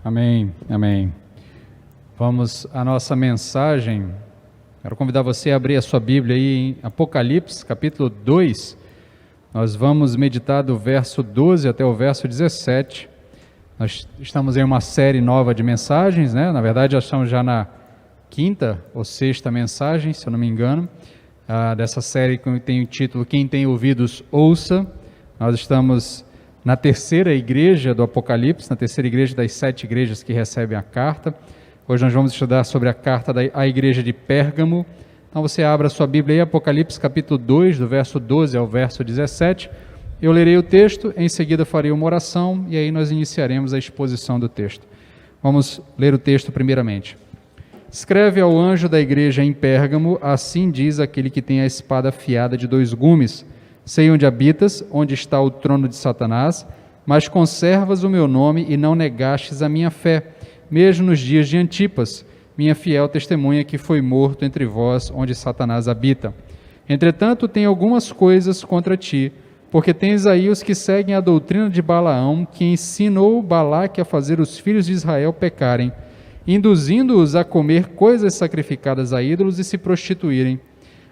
Amém, amém. Vamos à nossa mensagem. Quero convidar você a abrir a sua Bíblia aí em Apocalipse, capítulo 2. Nós vamos meditar do verso 12 até o verso 17. Nós estamos em uma série nova de mensagens, né? Na verdade, já estamos já na quinta ou sexta mensagem, se eu não me engano, dessa série que tem o título Quem tem ouvidos, ouça. Nós estamos na terceira igreja do Apocalipse, na terceira igreja das 7 igrejas que recebem a carta. Hoje nós vamos estudar sobre a carta da igreja de Pérgamo. Então você abra a sua Bíblia aí, Apocalipse capítulo 2, do verso 12 ao verso 17. Eu lerei o texto, em seguida farei uma oração e aí nós iniciaremos a exposição do texto. Vamos ler o texto primeiramente. Escreve ao anjo da igreja em Pérgamo, assim diz aquele que tem a espada afiada de 2 gumes. Sei onde habitas, onde está o trono de Satanás, mas conservas o meu nome e não negastes a minha fé, mesmo nos dias de Antipas, minha fiel testemunha que foi morto entre vós, onde Satanás habita. Entretanto, tenho algumas coisas contra ti, porque tens aí os que seguem a doutrina de Balaão, que ensinou Balaque a fazer os filhos de Israel pecarem, induzindo-os a comer coisas sacrificadas a ídolos e se prostituírem.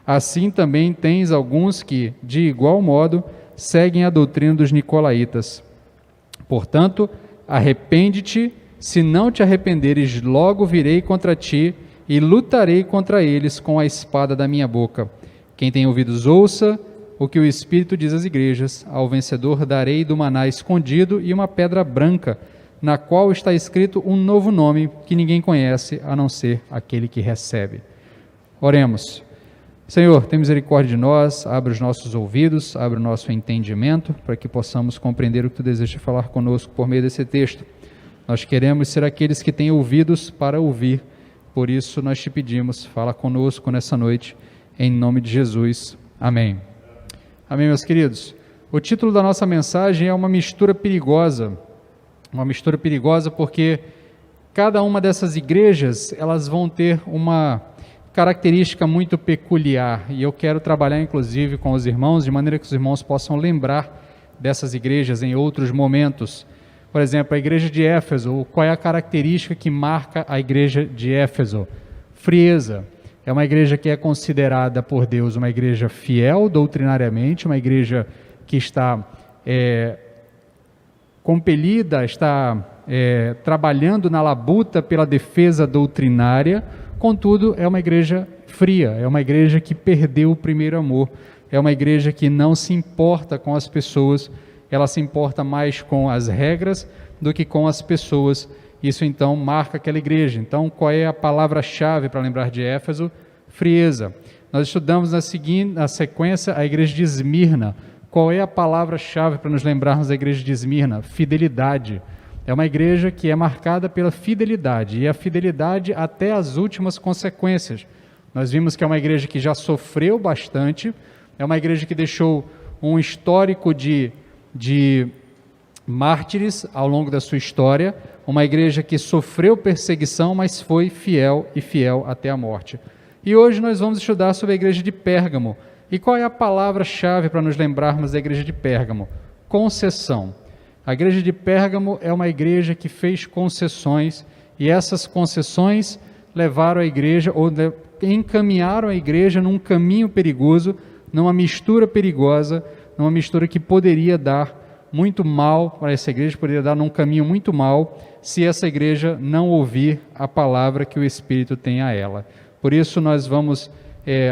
Assim também tens alguns que, de igual modo, seguem a doutrina dos nicolaítas. Portanto, arrepende-te, se não te arrependeres, logo virei contra ti e lutarei contra eles com a espada da minha boca. Quem tem ouvidos, ouça o que o Espírito diz às igrejas. Ao vencedor darei do maná escondido e uma pedra branca, na qual está escrito um novo nome que ninguém conhece, a não ser aquele que recebe. Oremos. Senhor, tem misericórdia de nós, abre os nossos ouvidos, abre o nosso entendimento, para que possamos compreender o que Tu desejas falar conosco por meio desse texto. Nós queremos ser aqueles que têm ouvidos para ouvir, por isso nós Te pedimos, fala conosco nessa noite, em nome de Jesus. Amém. Amém, meus queridos. O título da nossa mensagem é uma mistura perigosa porque cada uma dessas igrejas, elas vão ter uma característica muito peculiar, e eu quero trabalhar inclusive com os irmãos, de maneira que os irmãos possam lembrar dessas igrejas em outros momentos. Por exemplo, a igreja de Éfeso, qual é a característica que marca a igreja de Éfeso? Frieza. É uma igreja que é considerada por Deus uma igreja fiel doutrinariamente, uma igreja que está compelida, está trabalhando na labuta pela defesa doutrinária. Contudo, é uma igreja fria, é uma igreja que perdeu o primeiro amor, é uma igreja que não se importa com as pessoas, ela se importa mais com as regras do que com as pessoas. Isso então marca aquela igreja. Então, qual é a palavra-chave para lembrar de Éfeso? Frieza. Nós estudamos na sequência a igreja de Esmirna. Qual é a palavra-chave para nos lembrarmos da igreja de Esmirna? Fidelidade. É uma igreja que é marcada pela fidelidade, e a fidelidade até as últimas consequências. Nós vimos que é uma igreja que já sofreu bastante, é uma igreja que deixou um histórico de mártires ao longo da sua história, uma igreja que sofreu perseguição, mas foi fiel e fiel até a morte. E hoje nós vamos estudar sobre a igreja de Pérgamo. E qual é a palavra-chave para nos lembrarmos da igreja de Pérgamo? Concessão. A igreja de Pérgamo é uma igreja que fez concessões, e essas concessões levaram a igreja, ou encaminharam a igreja num caminho perigoso, numa mistura perigosa, numa mistura que poderia dar muito mal para essa igreja, poderia dar num caminho muito mal, se essa igreja não ouvir a palavra que o Espírito tem a ela. Por isso nós vamos,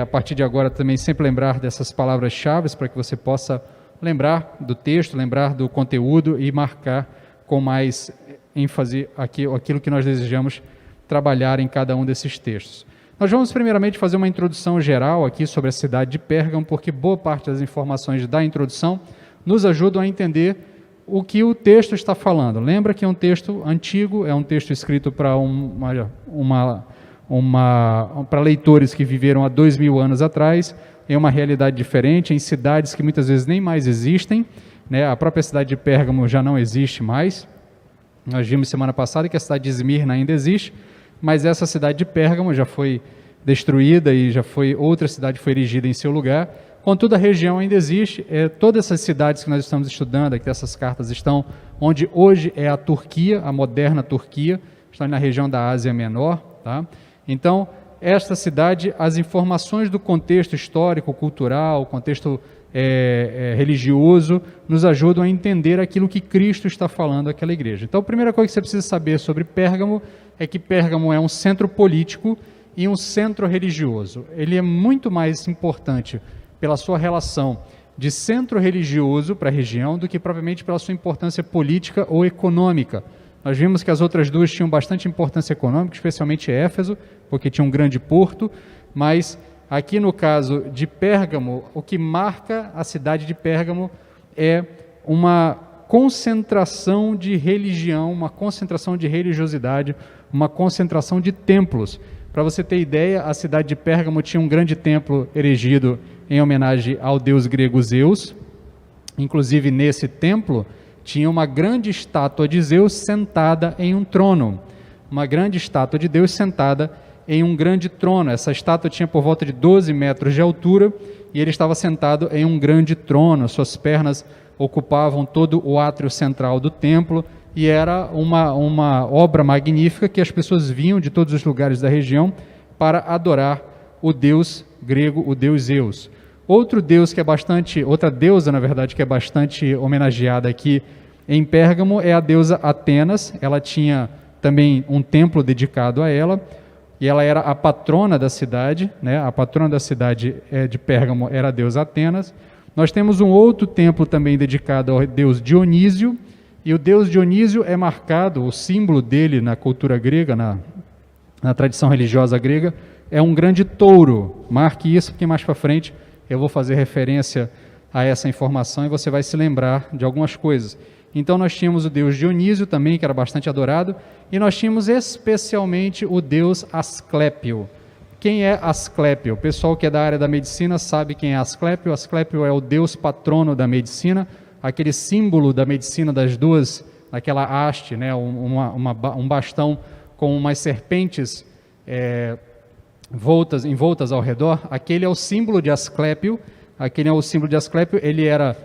a partir de agora, também sempre lembrar dessas palavras-chave, para que você possa lembrar do texto, lembrar do conteúdo e marcar com mais ênfase aquilo que nós desejamos trabalhar em cada um desses textos. Nós vamos primeiramente fazer uma introdução geral aqui sobre a cidade de Pérgamo, porque boa parte das informações da introdução nos ajudam a entender o que o texto está falando. Lembra que é um texto antigo, é um texto escrito para para leitores que viveram há 2000 anos atrás, em uma realidade diferente, em cidades que muitas vezes nem mais existem, né? A própria cidade de Pérgamo já não existe mais. Nós vimos semana passada que a cidade de Esmirna ainda existe, mas essa cidade de Pérgamo já foi destruída e outra cidade foi erigida em seu lugar. Contudo, a região ainda existe. Todas essas cidades que nós estamos estudando, aqui essas cartas estão onde hoje é a Turquia, a moderna Turquia, estão na região da Ásia Menor. Tá? Então, esta cidade, as informações do contexto histórico, cultural, contexto religioso, nos ajudam a entender aquilo que Cristo está falando àquela igreja. Então, a primeira coisa que você precisa saber sobre Pérgamo é que Pérgamo é um centro político e um centro religioso. Ele é muito mais importante pela sua relação de centro religioso para a região do que propriamente pela sua importância política ou econômica. Nós vimos que as outras duas tinham bastante importância econômica, especialmente Éfeso, porque tinha um grande porto, mas aqui no caso de Pérgamo, o que marca a cidade de Pérgamo é uma concentração de religião, uma concentração de religiosidade, uma concentração de templos. Para você ter ideia, a cidade de Pérgamo tinha um grande templo erigido em homenagem ao deus grego Zeus. Inclusive, nesse templo, tinha uma grande estátua de Zeus sentada em um trono. Uma grande estátua de Deus sentada em um grande trono. Essa estátua tinha por volta de 12 metros de altura e ele estava sentado em um grande trono. Suas pernas ocupavam todo o átrio central do templo e era uma obra magnífica que as pessoas vinham de todos os lugares da região para adorar o deus grego, o deus Zeus. Outra deusa, na verdade, que é bastante homenageada aqui em Pérgamo é a deusa Atenas. Ela tinha também um templo dedicado a ela, e ela era a patrona da cidade, né? A patrona da cidade de Pérgamo era a deusa Atenas. Nós temos um outro templo também dedicado ao deus Dionísio, e o deus Dionísio é marcado, o símbolo dele na cultura grega, na tradição religiosa grega, é um grande touro. Marque isso, porque mais para frente eu vou fazer referência a essa informação e você vai se lembrar de algumas coisas. Então nós tínhamos o deus Dionísio também, que era bastante adorado, e nós tínhamos especialmente o deus Asclépio. Quem é Asclépio? O pessoal que é da área da medicina sabe quem é Asclépio. Asclépio é o deus patrono da medicina, aquele símbolo da medicina das duas, aquela haste, né? Um bastão com umas serpentes envoltas ao redor. Aquele é o símbolo de Asclépio. Ele era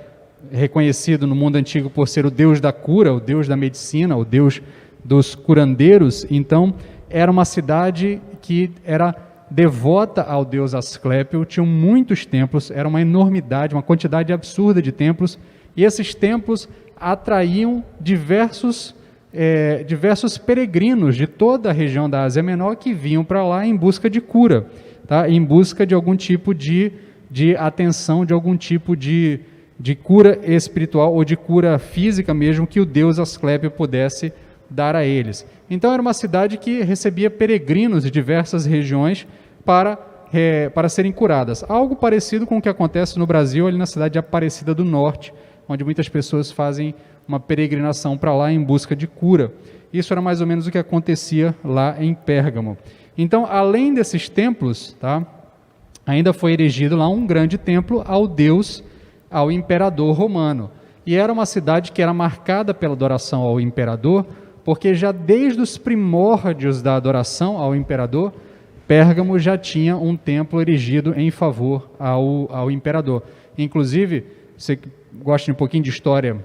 reconhecido no mundo antigo por ser o deus da cura, o deus da medicina, o deus dos curandeiros. Então, era uma cidade que era devota ao deus Asclépio, tinham muitos templos, era uma enormidade, uma quantidade absurda de templos, e esses templos atraíam diversos peregrinos de toda a região da Ásia Menor que vinham para lá em busca de cura, tá? Em busca de algum tipo de atenção, de algum tipo de cura espiritual ou de cura física mesmo que o deus Asclépio pudesse dar a eles. Então era uma cidade que recebia peregrinos de diversas regiões para serem curadas. Algo parecido com o que acontece no Brasil, ali na cidade de Aparecida do Norte, onde muitas pessoas fazem uma peregrinação para lá em busca de cura. Isso era mais ou menos o que acontecia lá em Pérgamo. Então, além desses templos, tá, ainda foi erigido lá um grande templo ao imperador romano. E era uma cidade que era marcada pela adoração ao imperador, porque já desde os primórdios da adoração ao imperador, Pérgamo já tinha um templo erigido em favor ao imperador. Inclusive, você gosta de um pouquinho de história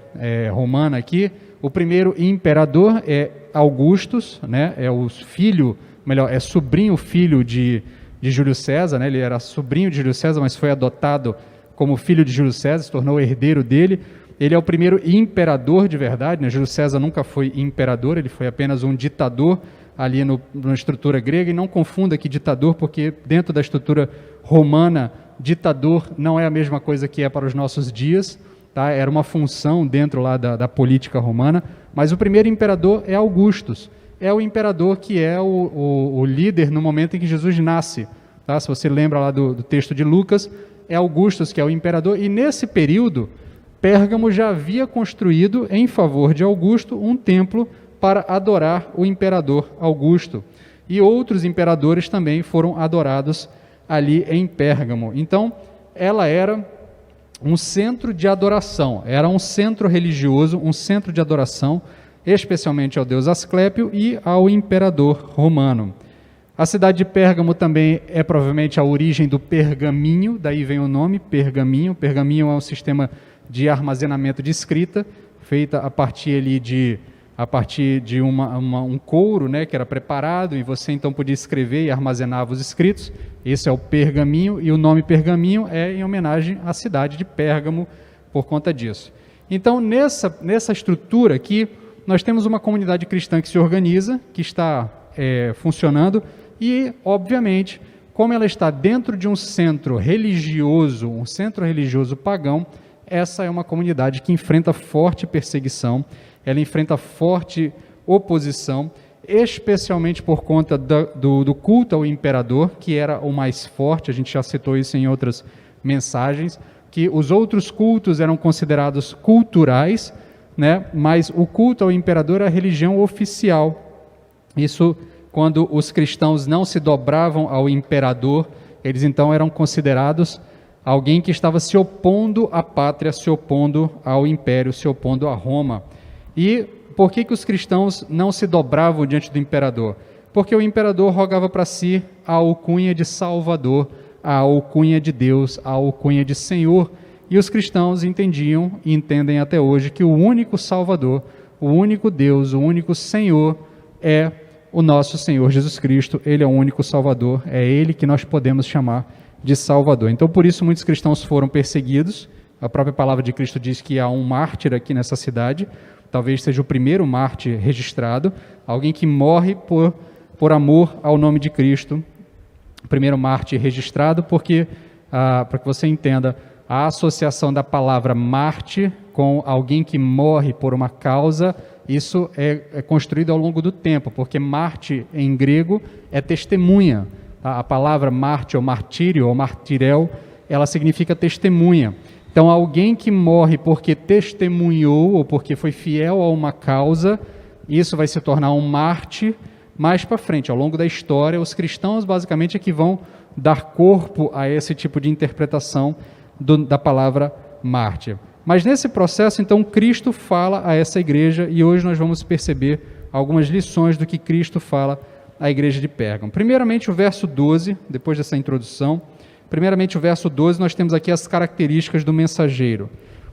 romana aqui, o primeiro imperador é Augustus, né? É sobrinho filho de Júlio César, né? Ele era sobrinho de Júlio César, mas foi adotado como filho de Júlio César, se tornou herdeiro dele. Ele é o primeiro imperador de verdade, né? Júlio César nunca foi imperador, ele foi apenas um ditador ali na estrutura grega, e não confunda que ditador, porque dentro da estrutura romana, ditador não é a mesma coisa que é para os nossos dias, tá? Era uma função dentro lá da política romana, mas o primeiro imperador é Augustus, é o imperador que é o líder no momento em que Jesus nasce, tá? Se você lembra lá do texto de Lucas, é Augustus que é o imperador, e nesse período, Pérgamo já havia construído, em favor de Augusto, um templo para adorar o imperador Augusto. E outros imperadores também foram adorados ali em Pérgamo. Então, ela era um centro de adoração, era um centro religioso, um centro de adoração, especialmente ao deus Asclépio e ao imperador romano. A cidade de Pérgamo também é provavelmente a origem do pergaminho, daí vem o nome, pergaminho. Pergaminho é um sistema de armazenamento de escrita, feita a partir de um couro, né, que era preparado, e você então podia escrever e armazenava os escritos. Esse é o pergaminho, e o nome pergaminho é em homenagem à cidade de Pérgamo, por conta disso. Então, nessa estrutura aqui, nós temos uma comunidade cristã que se organiza, que está funcionando, e, obviamente, como ela está dentro de um centro religioso pagão, essa é uma comunidade que enfrenta forte perseguição, ela enfrenta forte oposição, especialmente por conta do culto ao imperador, que era o mais forte. A gente já citou isso em outras mensagens, que os outros cultos eram considerados culturais, né? Mas o culto ao imperador era a religião oficial. Isso, quando os cristãos não se dobravam ao imperador, eles então eram considerados alguém que estava se opondo à pátria, se opondo ao império, se opondo a Roma. E por que os cristãos não se dobravam diante do imperador? Porque o imperador rogava para si a alcunha de Salvador, a alcunha de Deus, a alcunha de Senhor. E os cristãos entendiam e entendem até hoje que o único Salvador, o único Deus, o único Senhor é o nosso Senhor Jesus Cristo. Ele é o único Salvador, é Ele que nós podemos chamar de Salvador. Então, por isso, muitos cristãos foram perseguidos. A própria palavra de Cristo diz que há um mártir aqui nessa cidade, talvez seja o primeiro mártir registrado, alguém que morre por amor ao nome de Cristo, o primeiro mártir registrado, porque, para que você entenda, a associação da palavra mártir com alguém que morre por uma causa, isso é construído ao longo do tempo, porque mártir em grego é testemunha. A palavra mártir ou martírio ou martirel, ela significa testemunha. Então, alguém que morre porque testemunhou ou porque foi fiel a uma causa, isso vai se tornar um mártir mais para frente. Ao longo da história, os cristãos basicamente é que vão dar corpo a esse tipo de interpretação da palavra mártir. Mas nesse processo, então, Cristo fala a essa igreja, e hoje nós vamos perceber algumas lições do que Cristo fala à igreja de Pérgamo. Primeiramente, o verso 12, depois dessa introdução. Primeiramente, o verso 12, nós temos aqui as características do mensageiro.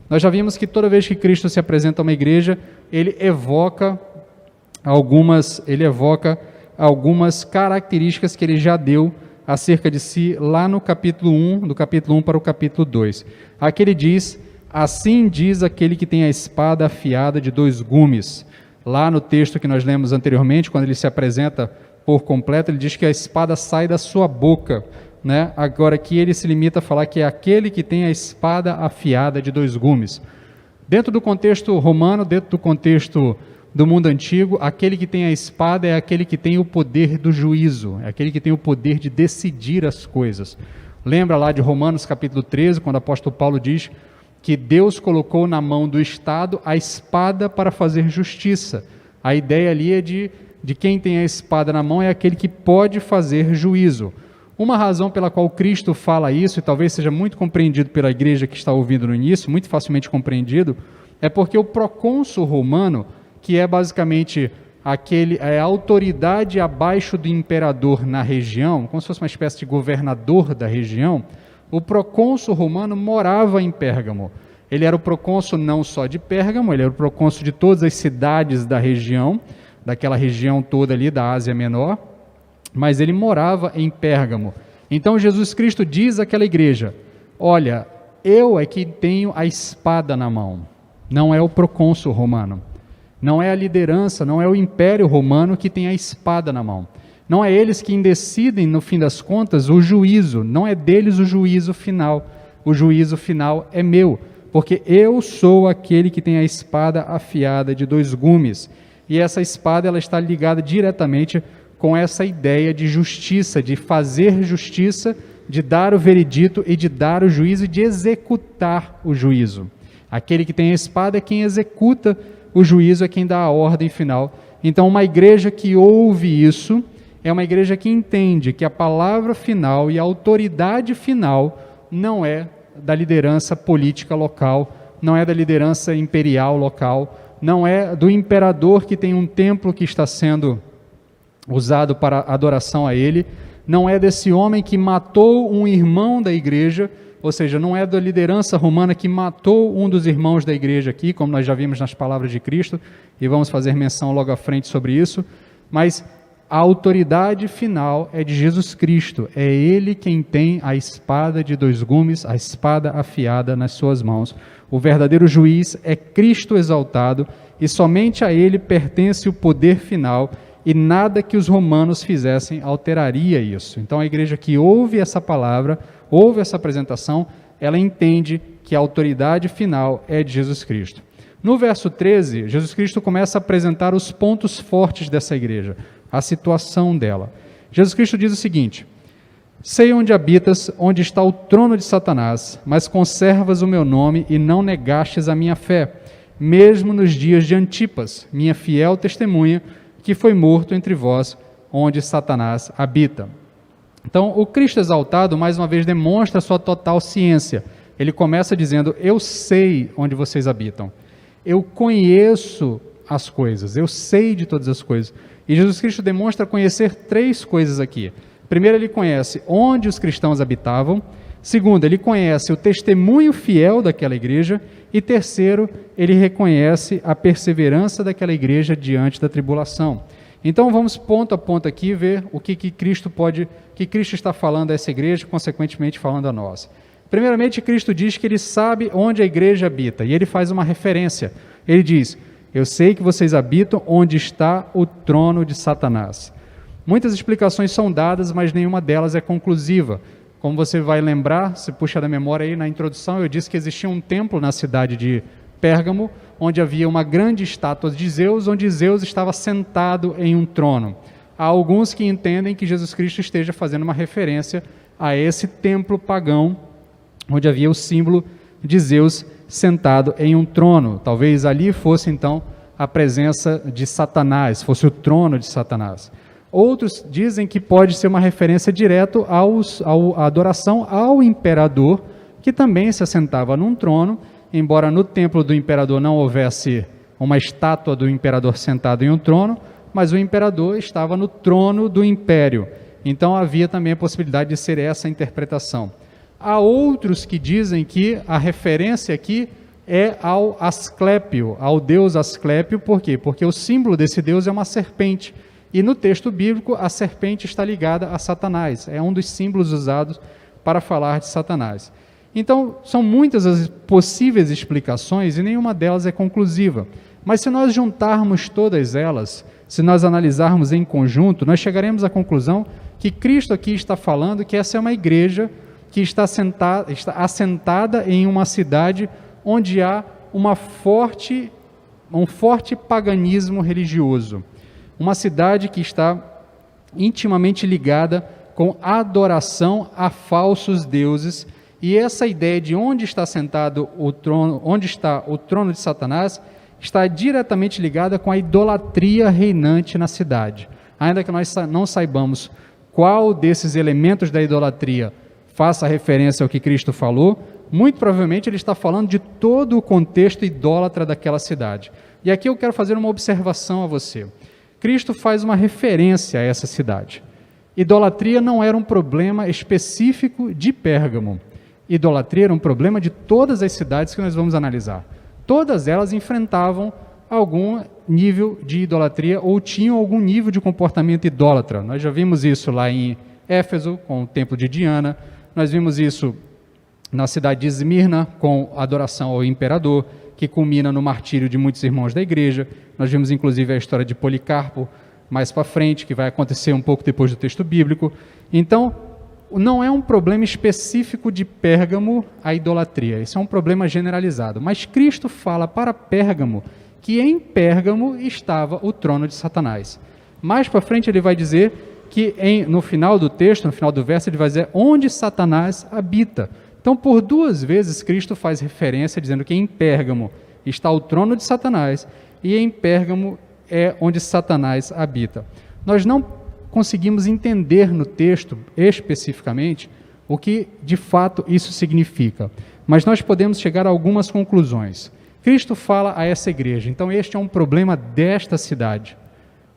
Nós já vimos que toda vez que Cristo se apresenta a uma igreja, ele evoca algumas características que ele já deu acerca de si lá no capítulo 1, do capítulo 1 para o capítulo 2. Aqui ele diz: assim diz aquele que tem a espada afiada de 2 gumes. Lá no texto que nós lemos anteriormente, quando ele se apresenta por completo, ele diz que a espada sai da sua boca, né? Agora aqui ele se limita a falar que é aquele que tem a espada afiada de 2 gumes. Dentro do contexto romano, dentro do contexto do mundo antigo, aquele que tem a espada é aquele que tem o poder do juízo, é aquele que tem o poder de decidir as coisas. Lembra lá de Romanos capítulo 13, quando o apóstolo Paulo diz que Deus colocou na mão do Estado a espada para fazer justiça. A ideia ali é de quem tem a espada na mão é aquele que pode fazer juízo. Uma razão pela qual Cristo fala isso, e talvez seja muito compreendido pela igreja que está ouvindo no início, muito facilmente compreendido, é porque o procônsul romano, que é basicamente a autoridade abaixo do imperador na região, como se fosse uma espécie de governador da região, o procônsul romano morava em Pérgamo. Ele era o procônsul não só de Pérgamo, ele era o procônsul de todas as cidades da região, daquela região toda ali da Ásia Menor, mas ele morava em Pérgamo. Então Jesus Cristo diz àquela igreja: olha, eu é que tenho a espada na mão, não é o procônsul romano, não é a liderança, não é o império romano que tem a espada na mão. Não é eles quem decidem, no fim das contas, o juízo. Não é deles o juízo final. O juízo final é meu, porque eu sou aquele que tem a espada afiada de 2 gumes. E essa espada ela está ligada diretamente com essa ideia de justiça, de fazer justiça, de dar o veredito e de dar o juízo e de executar o juízo. Aquele que tem a espada é quem executa o juízo, é quem dá a ordem final. Então, uma igreja que ouve isso é uma igreja que entende que a palavra final e a autoridade final não é da liderança política local, não é da liderança imperial local, não é do imperador que tem um templo que está sendo usado para adoração a ele, não é desse homem que matou um irmão da igreja, ou seja, não é da liderança romana que matou um dos irmãos da igreja aqui, como nós já vimos nas palavras de Cristo, e vamos fazer menção logo à frente sobre isso, mas a autoridade final é de Jesus Cristo, é Ele quem tem a espada de dois gumes, a espada afiada nas suas mãos. O verdadeiro juiz é Cristo exaltado, e somente a Ele pertence o poder final, e nada que os romanos fizessem alteraria isso. Então a igreja que ouve essa palavra, ouve essa apresentação, ela entende que a autoridade final é de Jesus Cristo. No verso 13, Jesus Cristo começa a apresentar os pontos fortes dessa igreja, a situação dela. Jesus Cristo diz o seguinte: sei onde habitas, onde está o trono de Satanás, mas conservas o meu nome e não negastes a minha fé, mesmo nos dias de Antipas, minha fiel testemunha, que foi morto entre vós, onde Satanás habita. Então, o Cristo exaltado, mais uma vez, demonstra sua total ciência. Ele começa dizendo: eu sei onde vocês habitam, eu conheço as coisas, eu sei de todas as coisas. E Jesus Cristo demonstra conhecer três coisas aqui. Primeiro, ele conhece onde os cristãos habitavam. Segundo, ele conhece o testemunho fiel daquela igreja. E terceiro, ele reconhece a perseverança daquela igreja diante da tribulação. Então vamos ponto a ponto aqui ver o que Cristo está falando a essa igreja, consequentemente falando a nós. Primeiramente, Cristo diz que ele sabe onde a igreja habita, e ele faz uma referência. Ele diz: eu sei que vocês habitam onde está o trono de Satanás. Muitas explicações são dadas, mas nenhuma delas é conclusiva. Como você vai lembrar, se puxa da memória aí na introdução, eu disse que existia um templo na cidade de Pérgamo, onde havia uma grande estátua de Zeus, onde Zeus estava sentado em um trono. Há alguns que entendem que Jesus Cristo esteja fazendo uma referência a esse templo pagão, onde havia o símbolo de Zeus sentado em um trono. Talvez ali fosse então a presença de Satanás, fosse o trono de Satanás. Outros dizem que pode ser uma referência direta à adoração ao imperador, que também se assentava num trono, embora no templo do imperador não houvesse uma estátua do imperador sentado em um trono, mas o imperador estava no trono do império. Então havia também a possibilidade de ser essa a interpretação. Há outros que dizem que a referência aqui é ao Asclépio, ao deus Asclépio. Por quê? Porque o símbolo desse deus é uma serpente. E no texto bíblico, a serpente está ligada a Satanás. É um dos símbolos usados para falar de Satanás. Então, são muitas as possíveis explicações e nenhuma delas é conclusiva. Mas se nós juntarmos todas elas, se nós analisarmos em conjunto, nós chegaremos à conclusão que Cristo aqui está falando que essa é uma igreja que está assentada em uma cidade onde há um forte paganismo religioso. Uma cidade que está intimamente ligada com adoração a falsos deuses, e essa ideia de onde está sentado o trono, onde está o trono de Satanás, está diretamente ligada com a idolatria reinante na cidade. Ainda que nós não saibamos qual desses elementos da idolatria faça referência ao que Cristo falou, muito provavelmente ele está falando de todo o contexto idólatra daquela cidade. E aqui eu quero fazer uma observação a você. Cristo faz uma referência a essa cidade. Idolatria não era um problema específico de Pérgamo. Idolatria era um problema de todas as cidades que nós vamos analisar. Todas elas enfrentavam algum nível de idolatria ou tinham algum nível de comportamento idólatra. Nós já vimos isso lá em Éfeso, com o templo de Diana. Nós vimos isso na cidade de Esmirna, com a adoração ao imperador, que culmina no martírio de muitos irmãos da igreja. Nós vimos inclusive a história de Policarpo mais para frente, que vai acontecer um pouco depois do texto bíblico. Então, não é um problema específico de Pérgamo a idolatria, esse é um problema generalizado. Mas Cristo fala para Pérgamo que em Pérgamo estava o trono de Satanás. Mais para frente ele vai dizer que no final do texto, no final do verso, ele vai dizer onde Satanás habita. Então, por duas vezes, Cristo faz referência dizendo que em Pérgamo está o trono de Satanás e em Pérgamo é onde Satanás habita. Nós não conseguimos entender no texto especificamente o que de fato isso significa, mas nós podemos chegar a algumas conclusões. Cristo fala a essa igreja, então este é um problema desta cidade.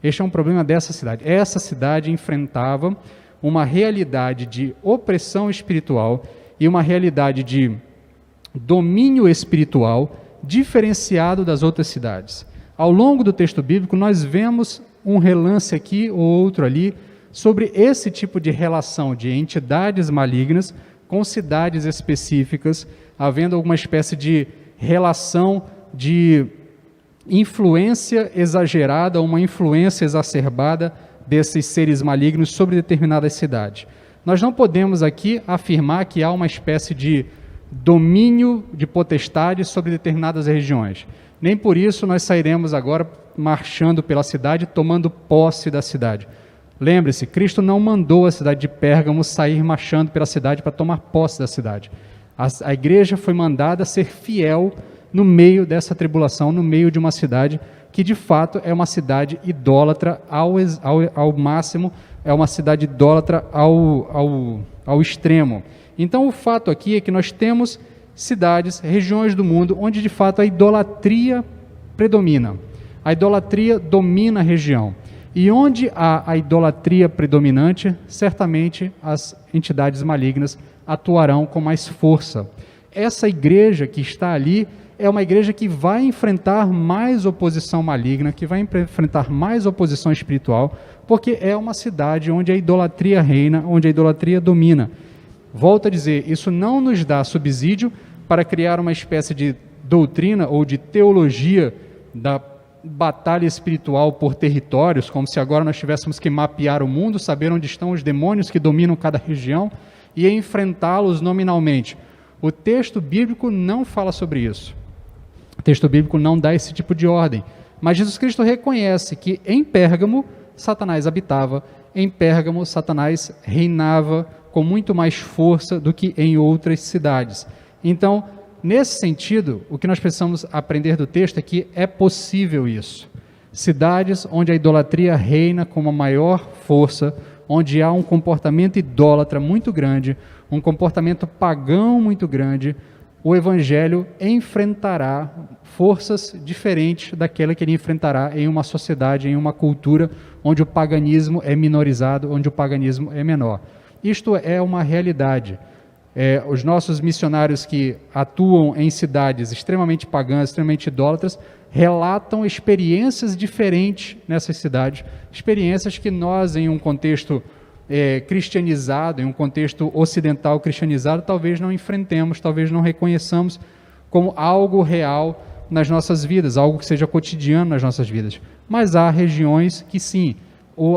Este é um problema dessa cidade. Essa cidade enfrentava uma realidade de opressão espiritual e uma realidade de domínio espiritual diferenciado das outras cidades. Ao longo do texto bíblico, nós vemos um relance aqui ou outro ali sobre esse tipo de relação de entidades malignas com cidades específicas, havendo alguma espécie de relação de influência exagerada, uma influência exacerbada desses seres malignos sobre determinada cidade. Nós não podemos aqui afirmar que há uma espécie de domínio de potestade sobre determinadas regiões. Nem por isso nós sairemos agora marchando pela cidade, tomando posse da cidade. Lembre-se, Cristo não mandou a cidade de Pérgamo sair marchando pela cidade para tomar posse da cidade. A igreja foi mandada a ser fiel no meio dessa tribulação, no meio de uma cidade que de fato é uma cidade idólatra ao máximo, é uma cidade idólatra ao extremo. Então o fato aqui é que nós temos cidades, regiões do mundo onde de fato a idolatria predomina. A idolatria domina a região. E onde há a idolatria predominante, certamente as entidades malignas atuarão com mais força. Essa igreja que está ali é uma igreja que vai enfrentar mais oposição maligna, que vai enfrentar mais oposição espiritual, porque é uma cidade onde a idolatria reina, onde a idolatria domina. Volto a dizer, isso não nos dá subsídio para criar uma espécie de doutrina ou de teologia da batalha espiritual por territórios, como se agora nós tivéssemos que mapear o mundo, saber onde estão os demônios que dominam cada região e enfrentá-los nominalmente. O texto bíblico não fala sobre isso. O texto bíblico não dá esse tipo de ordem. Mas Jesus Cristo reconhece que em Pérgamo Satanás habitava, em Pérgamo Satanás reinava com muito mais força do que em outras cidades. Então, nesse sentido, o que nós precisamos aprender do texto é que é possível isso. Cidades onde a idolatria reina com uma maior força, onde há um comportamento idólatra muito grande, um comportamento pagão muito grande, o Evangelho enfrentará forças diferentes daquela que ele enfrentará em uma sociedade, em uma cultura onde o paganismo é minorizado, onde o paganismo é menor. Isto é uma realidade. Os nossos missionários que atuam em cidades extremamente pagãs, extremamente idólatras, relatam experiências diferentes nessas cidades, experiências que nós, em um contexto cristianizado, em um contexto ocidental cristianizado, talvez não enfrentemos, talvez não reconheçamos como algo real nas nossas vidas, algo que seja cotidiano nas nossas vidas. Mas há regiões que sim,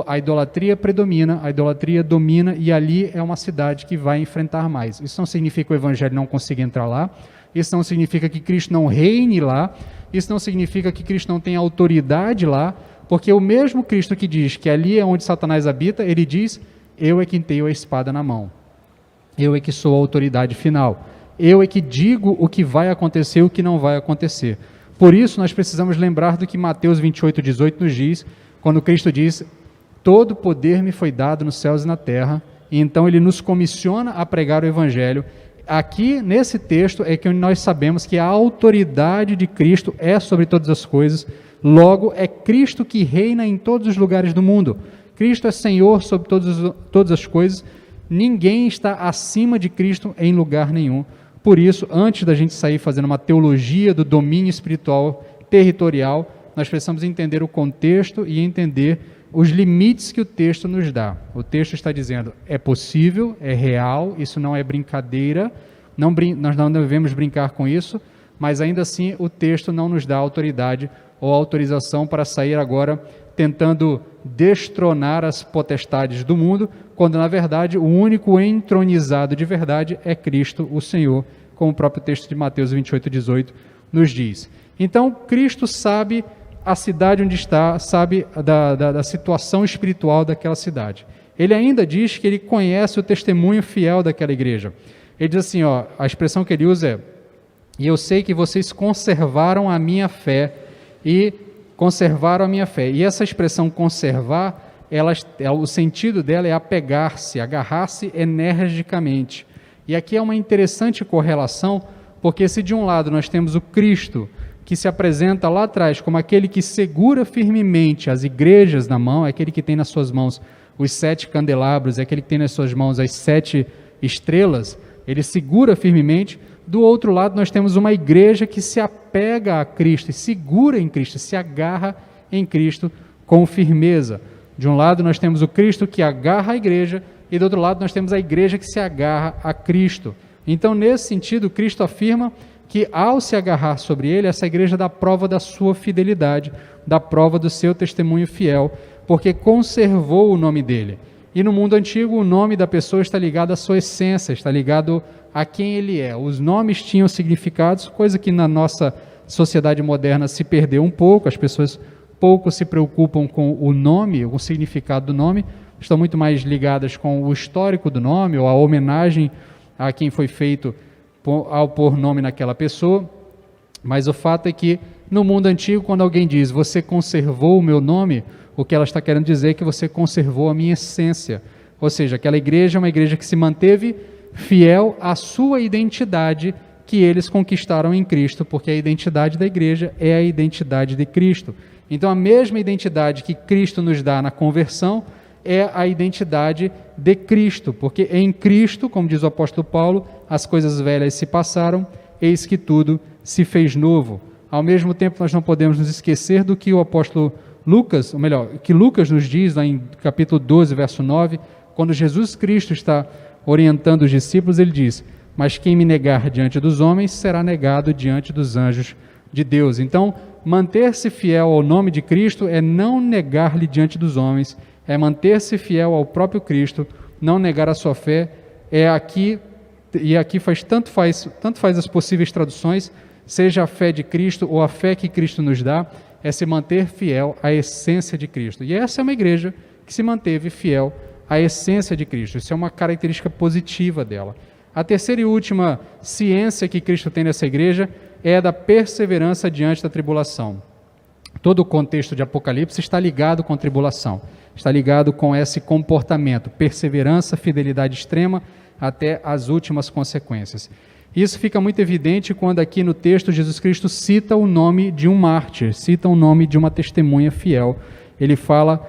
a idolatria predomina, a idolatria domina, e ali é uma cidade que vai enfrentar mais. Isso não significa que o Evangelho não consiga entrar lá, isso não significa que Cristo não reine lá, isso não significa que Cristo não tenha autoridade lá, porque o mesmo Cristo que diz que ali é onde Satanás habita, ele diz: eu é quem tenho a espada na mão, eu é que sou a autoridade final, eu é que digo o que vai acontecer e o que não vai acontecer. Por isso nós precisamos lembrar do que Mateus 28:18 nos diz, quando Cristo diz: todo poder me foi dado nos céus e na terra, e então ele nos comissiona a pregar o Evangelho. Aqui, nesse texto, é que nós sabemos que a autoridade de Cristo é sobre todas as coisas, logo é Cristo que reina em todos os lugares do mundo. Cristo é Senhor sobre todas as coisas, ninguém está acima de Cristo em lugar nenhum. Por isso, antes da gente sair fazendo uma teologia do domínio espiritual territorial, nós precisamos entender o contexto e entender os limites que o texto nos dá. O texto está dizendo, é possível, é real, isso não é brincadeira, nós não devemos brincar com isso, mas ainda assim o texto não nos dá autoridade ou autorização para sair agora tentando destronar as potestades do mundo, quando na verdade o único entronizado de verdade é Cristo, o Senhor, como o próprio texto de Mateus 28:18 nos diz. Então Cristo sabe a cidade onde está, sabe da situação espiritual daquela cidade. Ele ainda diz que ele conhece o testemunho fiel daquela igreja. Ele diz assim, a expressão que ele usa é: e eu sei que vocês conservaram a minha fé, e essa expressão conservar, o sentido dela é apegar-se, agarrar-se energicamente. E aqui é uma interessante correlação, porque se de um lado nós temos o Cristo, que se apresenta lá atrás como aquele que segura firmemente as igrejas na mão, é aquele que tem nas suas mãos os 7 candelabros, é aquele que tem nas suas mãos as 7 estrelas, ele segura firmemente. Do outro lado, nós temos uma igreja que se apega a Cristo, e segura em Cristo, se agarra em Cristo com firmeza. De um lado, nós temos o Cristo que agarra a igreja, e do outro lado, nós temos a igreja que se agarra a Cristo. Então, nesse sentido, Cristo afirma que, ao se agarrar sobre ele, essa igreja dá prova da sua fidelidade, dá prova do seu testemunho fiel, porque conservou o nome dele. E no mundo antigo, o nome da pessoa está ligado à sua essência, está ligado a quem ele é. Os nomes tinham significados, coisa que na nossa sociedade moderna se perdeu um pouco, as pessoas pouco se preocupam com o nome, o significado do nome, estão muito mais ligadas com o histórico do nome, ou a homenagem a quem foi feito ao pôr nome naquela pessoa. Mas o fato é que, no mundo antigo, quando alguém diz, você conservou o meu nome, o que ela está querendo dizer é que você conservou a minha essência. Ou seja, aquela igreja é uma igreja que se manteve fiel à sua identidade que eles conquistaram em Cristo, porque a identidade da igreja é a identidade de Cristo. Então, a mesma identidade que Cristo nos dá na conversão é a identidade de Cristo, porque em Cristo, como diz o apóstolo Paulo, as coisas velhas se passaram, eis que tudo se fez novo. Ao mesmo tempo, nós não podemos nos esquecer do que o apóstolo Lucas, ou melhor, que Lucas nos diz lá em capítulo 12, verso 9, quando Jesus Cristo está orientando os discípulos, ele diz, mas quem me negar diante dos homens, será negado diante dos anjos de Deus. Então, manter-se fiel ao nome de Cristo é não negar-lhe diante dos homens, é manter-se fiel ao próprio Cristo, não negar a sua fé, e aqui tanto faz as possíveis traduções, seja a fé de Cristo ou a fé que Cristo nos dá, é se manter fiel à essência de Cristo. E essa é uma igreja que se manteve fiel à essência de Cristo. Isso é uma característica positiva dela. A terceira e última ciência que Cristo tem nessa igreja é a da perseverança diante da tribulação. Todo o contexto de Apocalipse está ligado com a tribulação, está ligado com esse comportamento, perseverança, fidelidade extrema, até as últimas consequências. Isso fica muito evidente quando aqui no texto Jesus Cristo cita o nome de um mártir, cita o nome de uma testemunha fiel. Ele fala,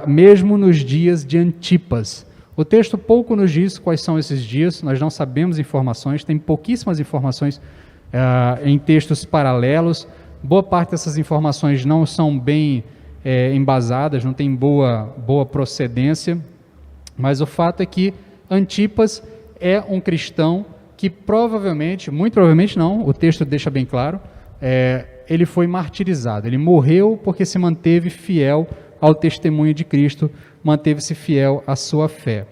mesmo nos dias de Antipas. O texto pouco nos diz quais são esses dias, nós não sabemos informações, tem pouquíssimas informações em textos paralelos. Boa parte dessas informações não são bem embasadas, não tem boa procedência, mas o fato é que Antipas é um cristão que provavelmente, muito provavelmente não, o texto deixa bem claro, ele foi martirizado, ele morreu porque se manteve fiel ao testemunho de Cristo, manteve-se fiel à sua fé.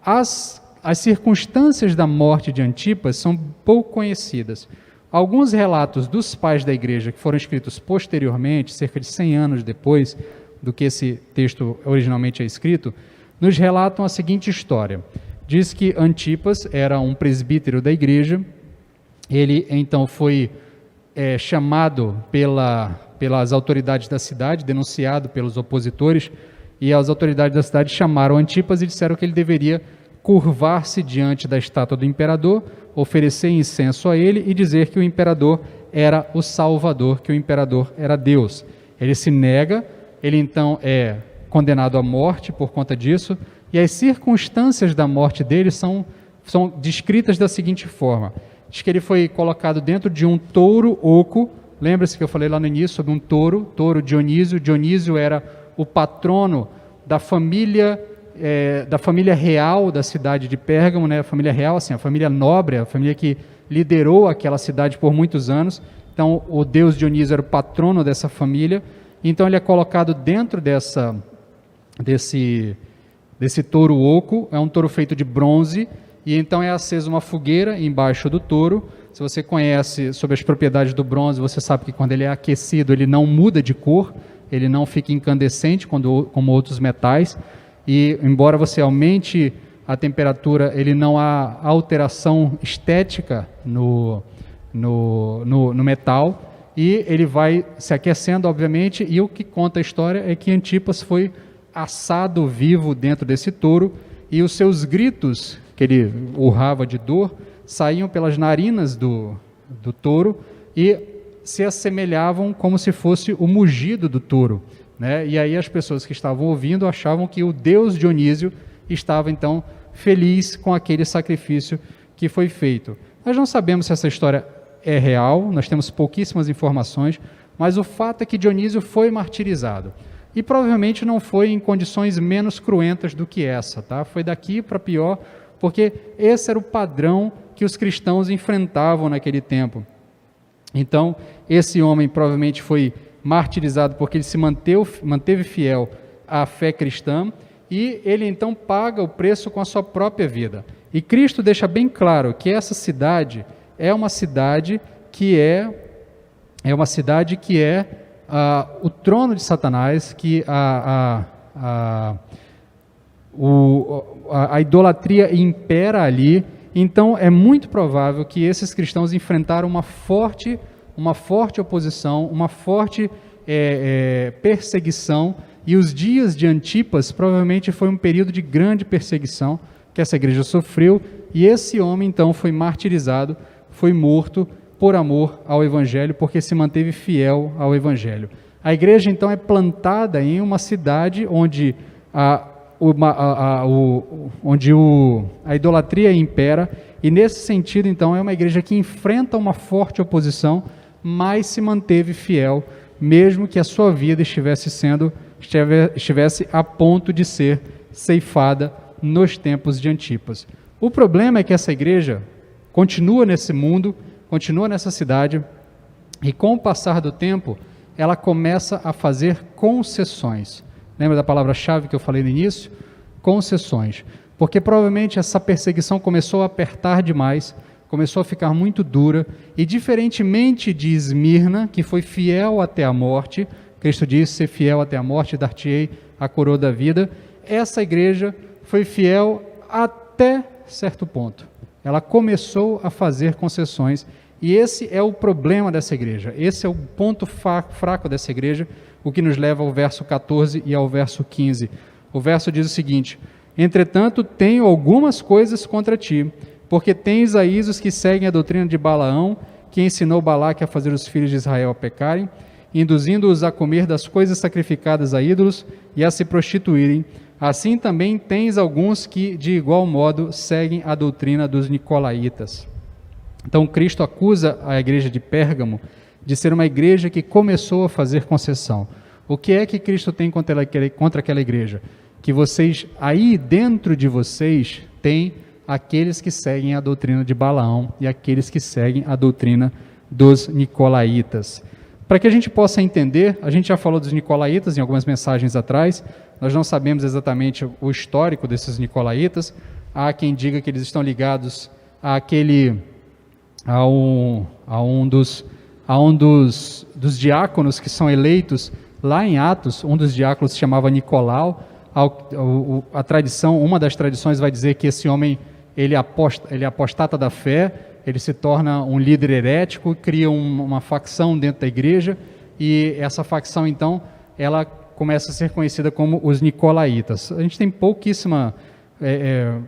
As circunstâncias da morte de Antipas são pouco conhecidas. Alguns relatos dos pais da igreja, que foram escritos posteriormente, cerca de 100 anos depois do que esse texto originalmente é escrito, nos relatam a seguinte história. Diz que Antipas era um presbítero da igreja, ele então foi chamado pelas autoridades da cidade, denunciado pelos opositores, e as autoridades da cidade chamaram Antipas e disseram que ele deveria curvar-se diante da estátua do imperador, oferecer incenso a ele e dizer que o imperador era o Salvador, que o imperador era Deus. Ele se nega, ele então é condenado à morte por conta disso, e as circunstâncias da morte dele são descritas da seguinte forma. Diz que ele foi colocado dentro de um touro oco. Lembra-se que eu falei lá no início sobre um touro Dionísio. Dionísio era o patrono da família real da cidade de Pérgamo, né? A família real, assim, a família nobre, a família que liderou aquela cidade por muitos anos. Então, o deus Dionísio era o patrono dessa família. Então, ele é colocado dentro desse touro oco. É um touro feito de bronze, e então é acesa uma fogueira embaixo do touro. Se você conhece sobre as propriedades do bronze, você sabe que quando ele é aquecido, ele não muda de cor, ele não fica incandescente como outros metais, e embora você aumente a temperatura, ele não há alteração estética no metal, e ele vai se aquecendo, obviamente, e o que conta a história é que Antipas foi assado vivo dentro desse touro, e os seus gritos, que ele urrava de dor, saíam pelas narinas do touro, e se assemelhavam como se fosse o mugido do touro, né? E aí as pessoas que estavam ouvindo achavam que o deus Dionísio estava então feliz com aquele sacrifício que foi feito. Nós não sabemos se essa história é real, nós temos pouquíssimas informações, mas o fato é que Dionísio foi martirizado. E provavelmente não foi em condições menos cruentas do que essa, tá? Foi daqui para pior, porque esse era o padrão que os cristãos enfrentavam naquele tempo. Então, esse homem provavelmente foi martirizado porque ele se manteve fiel à fé cristã, e ele então paga o preço com a sua própria vida. E Cristo deixa bem claro que essa cidade é uma cidade que é o trono de Satanás, que a idolatria impera ali. Então é muito provável que esses cristãos enfrentaram uma forte oposição, uma forte perseguição, e os dias de Antipas provavelmente foi um período de grande perseguição que essa igreja sofreu, e esse homem então foi martirizado, foi morto por amor ao Evangelho, porque se manteve fiel ao Evangelho. A igreja então é plantada em uma cidade onde a idolatria impera, e nesse sentido então é uma igreja que enfrenta uma forte oposição, mas se manteve fiel, mesmo que a sua vida estivesse a ponto de ser ceifada nos tempos de Antipas. O problema é que essa igreja continua nesse mundo, continua nessa cidade, e com o passar do tempo, ela começa a fazer concessões. Lembra da palavra-chave que eu falei no início? Concessões. Porque provavelmente essa perseguição começou a apertar demais, começou a ficar muito dura, e diferentemente de Esmirna, que foi fiel até a morte, Cristo disse: ser fiel até a morte, dar-te-ei a coroa da vida, essa igreja foi fiel até certo ponto. Ela começou a fazer concessões, e esse é o problema dessa igreja, esse é o ponto fraco dessa igreja, o que nos leva ao verso 14 e ao verso 15. O verso diz o seguinte: entretanto, tenho algumas coisas contra ti, porque tens aí os que seguem a doutrina de Balaão, que ensinou Balaque a fazer os filhos de Israel a pecarem, induzindo-os a comer das coisas sacrificadas a ídolos e a se prostituírem. Assim também tens alguns que, de igual modo, seguem a doutrina dos nicolaítas. Então, Cristo acusa a igreja de Pérgamo de ser uma igreja que começou a fazer concessão. O que é que Cristo tem contra aquela igreja? Que vocês, aí dentro de vocês, têm aqueles que seguem a doutrina de Balaão e aqueles que seguem a doutrina dos nicolaítas. Para que a gente possa entender, a gente já falou dos nicolaítas em algumas mensagens atrás, nós não sabemos exatamente o histórico desses nicolaítas. Há quem diga que eles estão ligados a um dos diáconos que são eleitos lá em Atos. Um dos diáconos se chamava Nicolau. A tradição, uma das tradições vai dizer que esse homem ele apostata da fé, ele se torna um líder herético, cria uma facção dentro da igreja, e essa facção então ela começa a ser conhecida como os nicolaítas. A gente tem pouquíssima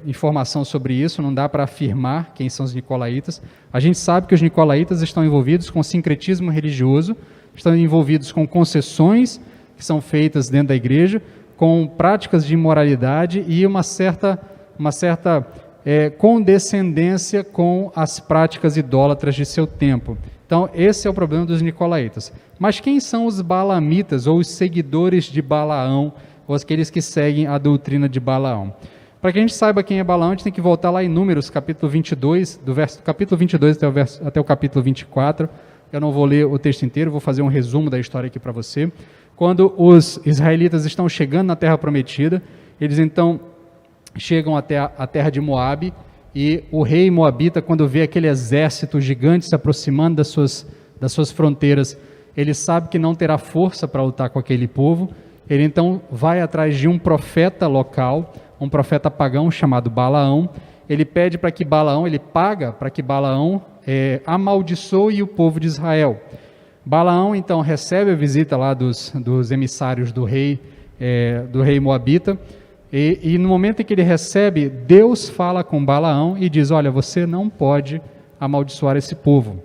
informação sobre isso, não dá para afirmar quem são os nicolaítas. A gente sabe que os nicolaítas estão envolvidos com sincretismo religioso, estão envolvidos com concessões que são feitas dentro da igreja, com práticas de imoralidade e uma certa condescendência com as práticas idólatras de seu tempo. Então, esse é o problema dos nicolaítas. Mas quem são os balamitas, ou os seguidores de Balaão, ou aqueles que seguem a doutrina de Balaão? Para que a gente saiba quem é Balaão, a gente tem que voltar lá em Números, capítulo 22, do capítulo 22 até o capítulo 24. Eu não vou ler o texto inteiro, vou fazer um resumo da história aqui para você. Quando os israelitas estão chegando na Terra Prometida, eles então chegam até a terra de Moabe, e o rei moabita, quando vê aquele exército gigante se aproximando das suas fronteiras, ele sabe que não terá força para lutar com aquele povo. Ele então vai atrás de um profeta local, um profeta pagão chamado Balaão. Ele pede para que Balaão, ele paga para que Balaão amaldiçoe o povo de Israel. Balaão então recebe a visita lá dos emissários do rei moabita, e no momento em que ele recebe, Deus fala com Balaão e diz: olha, você não pode amaldiçoar esse povo.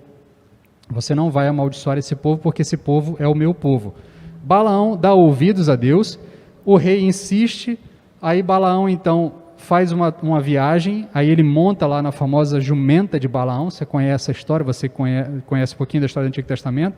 você não vai amaldiçoar esse povo, porque esse povo é o meu povo. Balaão dá ouvidos a Deus, o rei insiste, aí Balaão então faz uma viagem, aí ele monta lá na famosa jumenta de Balaão. Você conhece a história, você conhece um pouquinho da história do Antigo Testamento.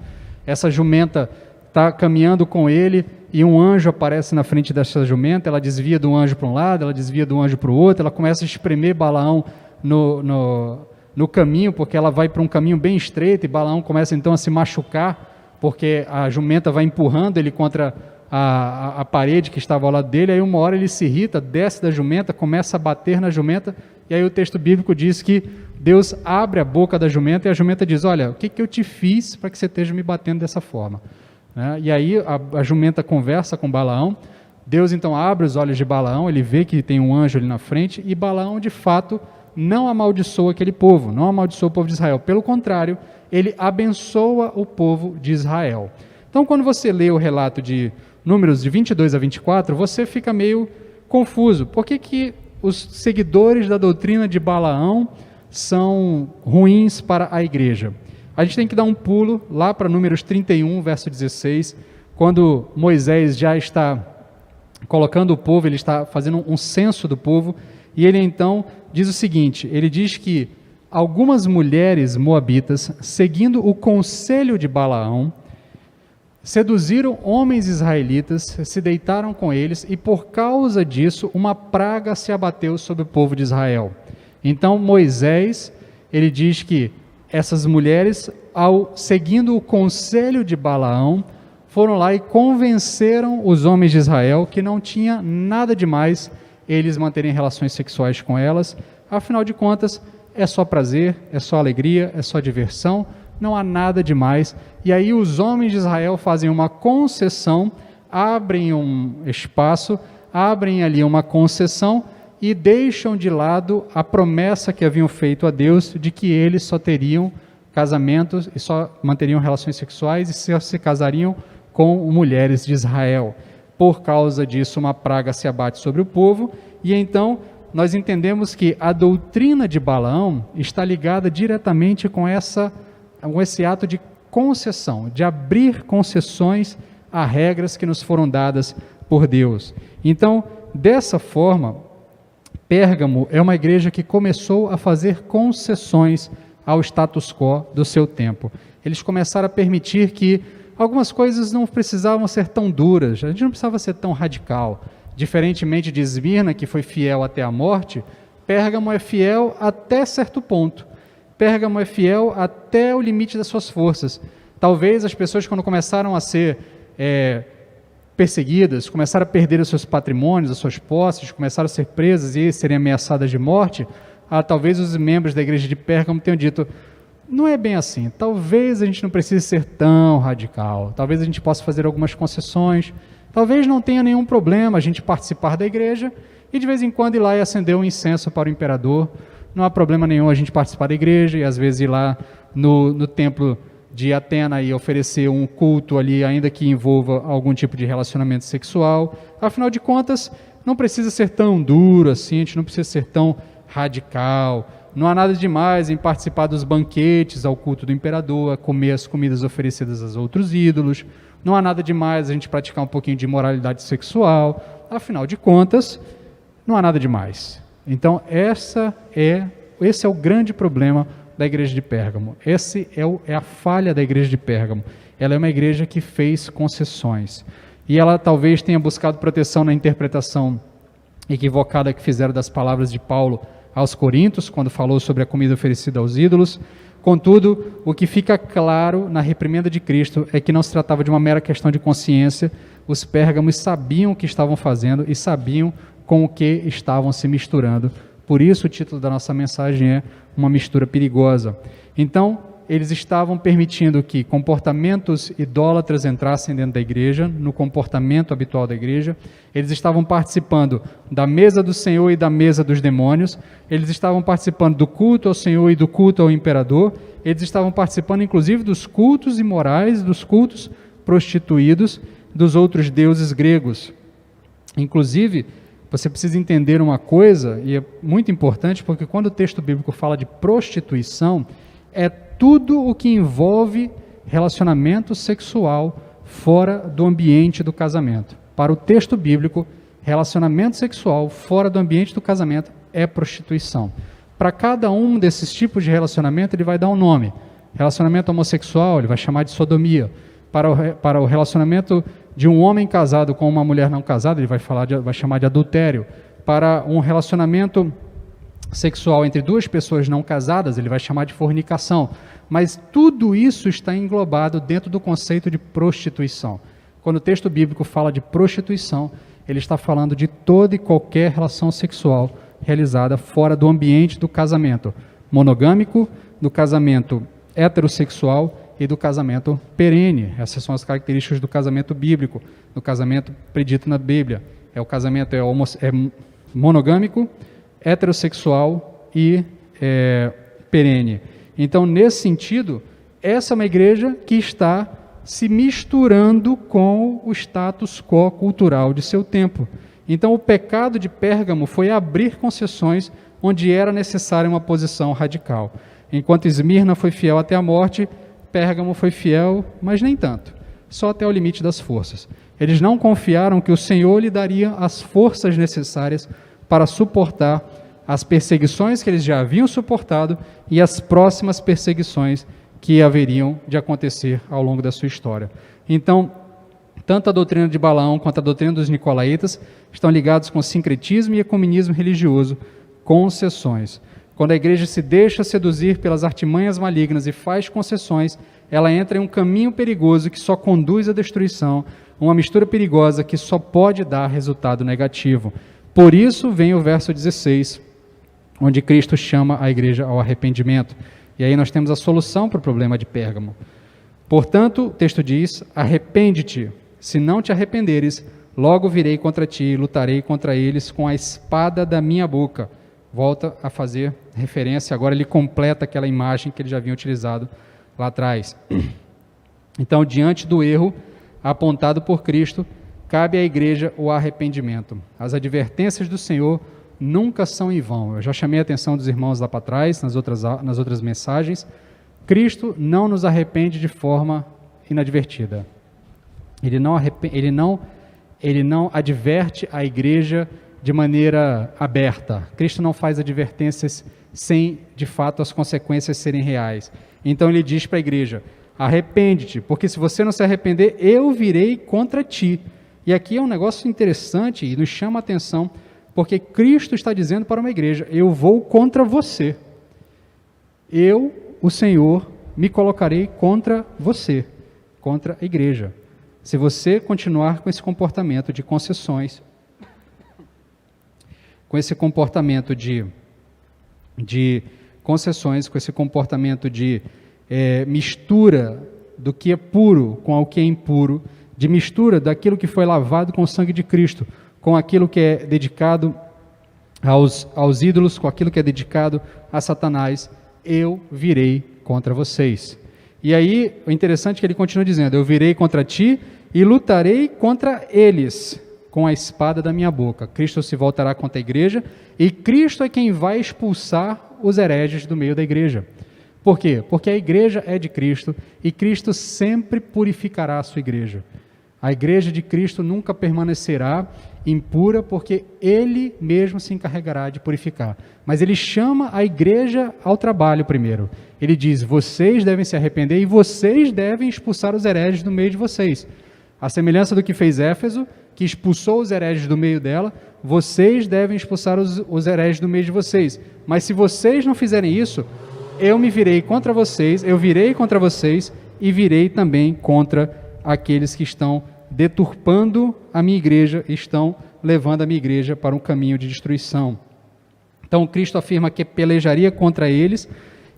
Essa jumenta está caminhando com ele e um anjo aparece na frente dessa jumenta, ela desvia do anjo para um lado, ela desvia do anjo para o outro, ela começa a espremer Balaão no caminho, porque ela vai para um caminho bem estreito e Balaão começa então a se machucar, porque a jumenta vai empurrando ele contra a parede que estava ao lado dele. Aí uma hora ele se irrita, desce da jumenta, começa a bater na jumenta, e aí o texto bíblico diz que Deus abre a boca da jumenta e a jumenta diz: olha, o que eu te fiz para que você esteja me batendo dessa forma? E aí a jumenta conversa com Balaão. Deus então abre os olhos de Balaão, ele vê que tem um anjo ali na frente, e Balaão de fato não amaldiçoa aquele povo, não amaldiçoa o povo de Israel, pelo contrário, ele abençoa o povo de Israel. Então quando você lê o relato de Números de 22 a 24, você fica meio confuso. Por que os seguidores da doutrina de Balaão são ruins para a igreja? A gente tem que dar um pulo lá para Números 31, verso 16, quando Moisés já está colocando o povo, ele está fazendo um censo do povo, e ele então diz o seguinte, ele diz que algumas mulheres moabitas, seguindo o conselho de Balaão, seduziram homens israelitas, se deitaram com eles, e por causa disso uma praga se abateu sobre o povo de Israel. Então Moisés, ele diz que essas mulheres, seguindo o conselho de Balaão, foram lá e convenceram os homens de Israel que não tinha nada demais eles manterem relações sexuais com elas. Afinal de contas, é só prazer, é só alegria, é só diversão, não há nada demais. E aí os homens de Israel fazem uma concessão, abrem um espaço, abrem ali uma concessão e deixam de lado a promessa que haviam feito a Deus de que eles só teriam casamentos e só manteriam relações sexuais e só se casariam com mulheres de Israel. Por causa disso, uma praga se abate sobre o povo, e então nós entendemos que a doutrina de Balaão está ligada diretamente com esse ato de concessão, de abrir concessões a regras que nos foram dadas por Deus. Então, dessa forma, Pérgamo é uma igreja que começou a fazer concessões ao status quo do seu tempo. Eles começaram a permitir que algumas coisas não precisavam ser tão duras, a gente não precisava ser tão radical. Diferentemente de Esmirna, que foi fiel até a morte, Pérgamo é fiel até certo ponto. Pérgamo é fiel até o limite das suas forças. Talvez as pessoas, quando começaram a ser perseguidas, começaram a perder os seus patrimônios, as suas posses, começaram a ser presas e serem ameaçadas de morte, talvez os membros da igreja de Pérgamo tenham dito: não é bem assim, talvez a gente não precise ser tão radical, talvez a gente possa fazer algumas concessões, talvez não tenha nenhum problema a gente participar da igreja e de vez em quando ir lá e acender um incenso para o imperador. Não há problema nenhum a gente participar da igreja e às vezes ir lá no templo de Atena e oferecer um culto ali, ainda que envolva algum tipo de relacionamento sexual. Afinal de contas, não precisa ser tão duro assim, a gente não precisa ser tão radical. Não há nada demais em participar dos banquetes ao culto do imperador, a comer as comidas oferecidas aos outros ídolos. Não há nada demais a gente praticar um pouquinho de imoralidade sexual. Afinal de contas, não há nada demais. Então, esse é o grande problema da igreja de Pérgamo. Esse é a falha da igreja de Pérgamo. Ela é uma igreja que fez concessões. E ela talvez tenha buscado proteção na interpretação equivocada que fizeram das palavras de Paulo aos Coríntios, quando falou sobre a comida oferecida aos ídolos. Contudo, o que fica claro na reprimenda de Cristo é que não se tratava de uma mera questão de consciência. Os pérgamos sabiam o que estavam fazendo e sabiam com o que estavam se misturando. Por isso o título da nossa mensagem é Uma Mistura Perigosa. Então, eles estavam permitindo que comportamentos idólatras entrassem dentro da igreja, no comportamento habitual da igreja. Eles estavam participando da mesa do Senhor e da mesa dos demônios. Eles estavam participando do culto ao Senhor e do culto ao imperador. Eles estavam participando, inclusive, dos cultos imorais, dos cultos prostituídos dos outros deuses gregos. Inclusive, você precisa entender uma coisa, e é muito importante, porque quando o texto bíblico fala de prostituição, é tudo o que envolve relacionamento sexual fora do ambiente do casamento. Para o texto bíblico, relacionamento sexual fora do ambiente do casamento é prostituição. Para cada um desses tipos de relacionamento, ele vai dar um nome. Relacionamento homossexual, ele vai chamar de sodomia. Para o relacionamento de um homem casado com uma mulher não casada, ele vai chamar de adultério. Para um relacionamento sexual entre duas pessoas não casadas, ele vai chamar de fornicação. Mas tudo isso está englobado dentro do conceito de prostituição. Quando o texto bíblico fala de prostituição, ele está falando de toda e qualquer relação sexual realizada fora do ambiente do casamento monogâmico, do casamento heterossexual e do casamento perene. Essas são as características do casamento bíblico, do casamento predito na Bíblia. O casamento é monogâmico, heterossexual e perene. Então, nesse sentido, essa é uma igreja que está se misturando com o status quo cultural de seu tempo. Então, o pecado de Pérgamo foi abrir concessões onde era necessária uma posição radical. Enquanto Esmirna foi fiel até a morte, Pérgamo foi fiel, mas nem tanto, só até o limite das forças. Eles não confiaram que o Senhor lhe daria as forças necessárias para suportar as perseguições que eles já haviam suportado e as próximas perseguições que haveriam de acontecer ao longo da sua história. Então, tanto a doutrina de Balaão quanto a doutrina dos nicolaítas estão ligados com sincretismo e ecumenismo religioso, concessões. Quando a igreja se deixa seduzir pelas artimanhas malignas e faz concessões, ela entra em um caminho perigoso que só conduz à destruição, uma mistura perigosa que só pode dar resultado negativo. Por isso vem o verso 16, onde Cristo chama a igreja ao arrependimento. E aí nós temos a solução para o problema de Pérgamo. Portanto, o texto diz, arrepende-te, se não te arrependeres, logo virei contra ti e lutarei contra eles com a espada da minha boca. Volta a fazer referência, agora ele completa aquela imagem que ele já havia utilizado lá atrás. Então, diante do erro apontado por Cristo, cabe à igreja o arrependimento. As advertências do Senhor nunca são em vão. Eu já chamei a atenção dos irmãos lá para trás, nas outras mensagens. Cristo não nos arrepende de forma inadvertida. Ele não adverte a igreja de maneira aberta. Cristo não faz advertências sem, de fato, as consequências serem reais. Então ele diz para a igreja, arrepende-te, porque se você não se arrepender, eu virei contra ti. E aqui é um negócio interessante e nos chama a atenção, porque Cristo está dizendo para uma igreja, eu vou contra você. Eu, o Senhor, me colocarei contra você, contra a igreja. Se você continuar com esse comportamento de concessões, com esse comportamento de concessões, com esse comportamento de mistura do que é puro com o que é impuro, de mistura daquilo que foi lavado com o sangue de Cristo, com aquilo que é dedicado aos ídolos, com aquilo que é dedicado a Satanás, eu virei contra vocês. E aí, o interessante é que ele continua dizendo, eu virei contra ti e lutarei contra eles com a espada da minha boca. Cristo se voltará contra a igreja e Cristo é quem vai expulsar os hereges do meio da igreja. Por quê? Porque a igreja é de Cristo e Cristo sempre purificará a sua igreja. A igreja de Cristo nunca permanecerá impura porque Ele mesmo se encarregará de purificar. Mas Ele chama a igreja ao trabalho primeiro. Ele diz, vocês devem se arrepender e vocês devem expulsar os hereges do meio de vocês. A semelhança do que fez Éfeso, que expulsou os hereges do meio dela, vocês devem expulsar os hereges do meio de vocês. Mas se vocês não fizerem isso, eu me virei contra vocês, eu virei contra vocês e virei também contra aqueles que estão deturpando a minha igreja, estão levando a minha igreja para um caminho de destruição. Então Cristo afirma que pelejaria contra eles,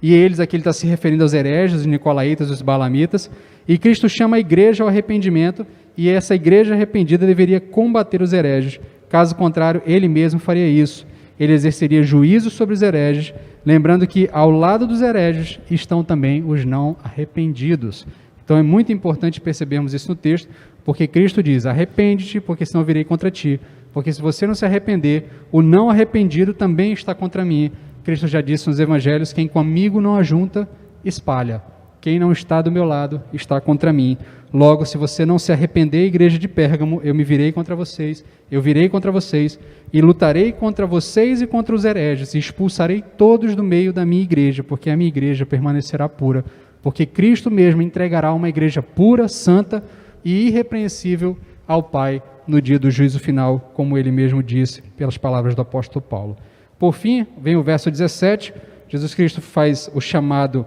e eles, aqui ele está se referindo aos hereges, os nicolaítas, os balamitas, e Cristo chama a igreja ao arrependimento, e essa igreja arrependida deveria combater os hereges, caso contrário, ele mesmo faria isso. Ele exerceria juízo sobre os hereges, lembrando que ao lado dos hereges estão também os não arrependidos. Então é muito importante percebermos isso no texto, porque Cristo diz, arrepende-te, porque senão virei contra ti. Porque se você não se arrepender, o não arrependido também está contra mim. Cristo já disse nos evangelhos, quem comigo não ajunta, espalha. Quem não está do meu lado está contra mim. Logo, se você não se arrepender, igreja de Pérgamo, eu me virei contra vocês, eu virei contra vocês, e lutarei contra vocês e contra os hereges, e expulsarei todos do meio da minha igreja, porque a minha igreja permanecerá pura, porque Cristo mesmo entregará uma igreja pura, santa e irrepreensível ao Pai no dia do juízo final, como ele mesmo disse pelas palavras do apóstolo Paulo. Por fim, vem o verso 17, Jesus Cristo faz o chamado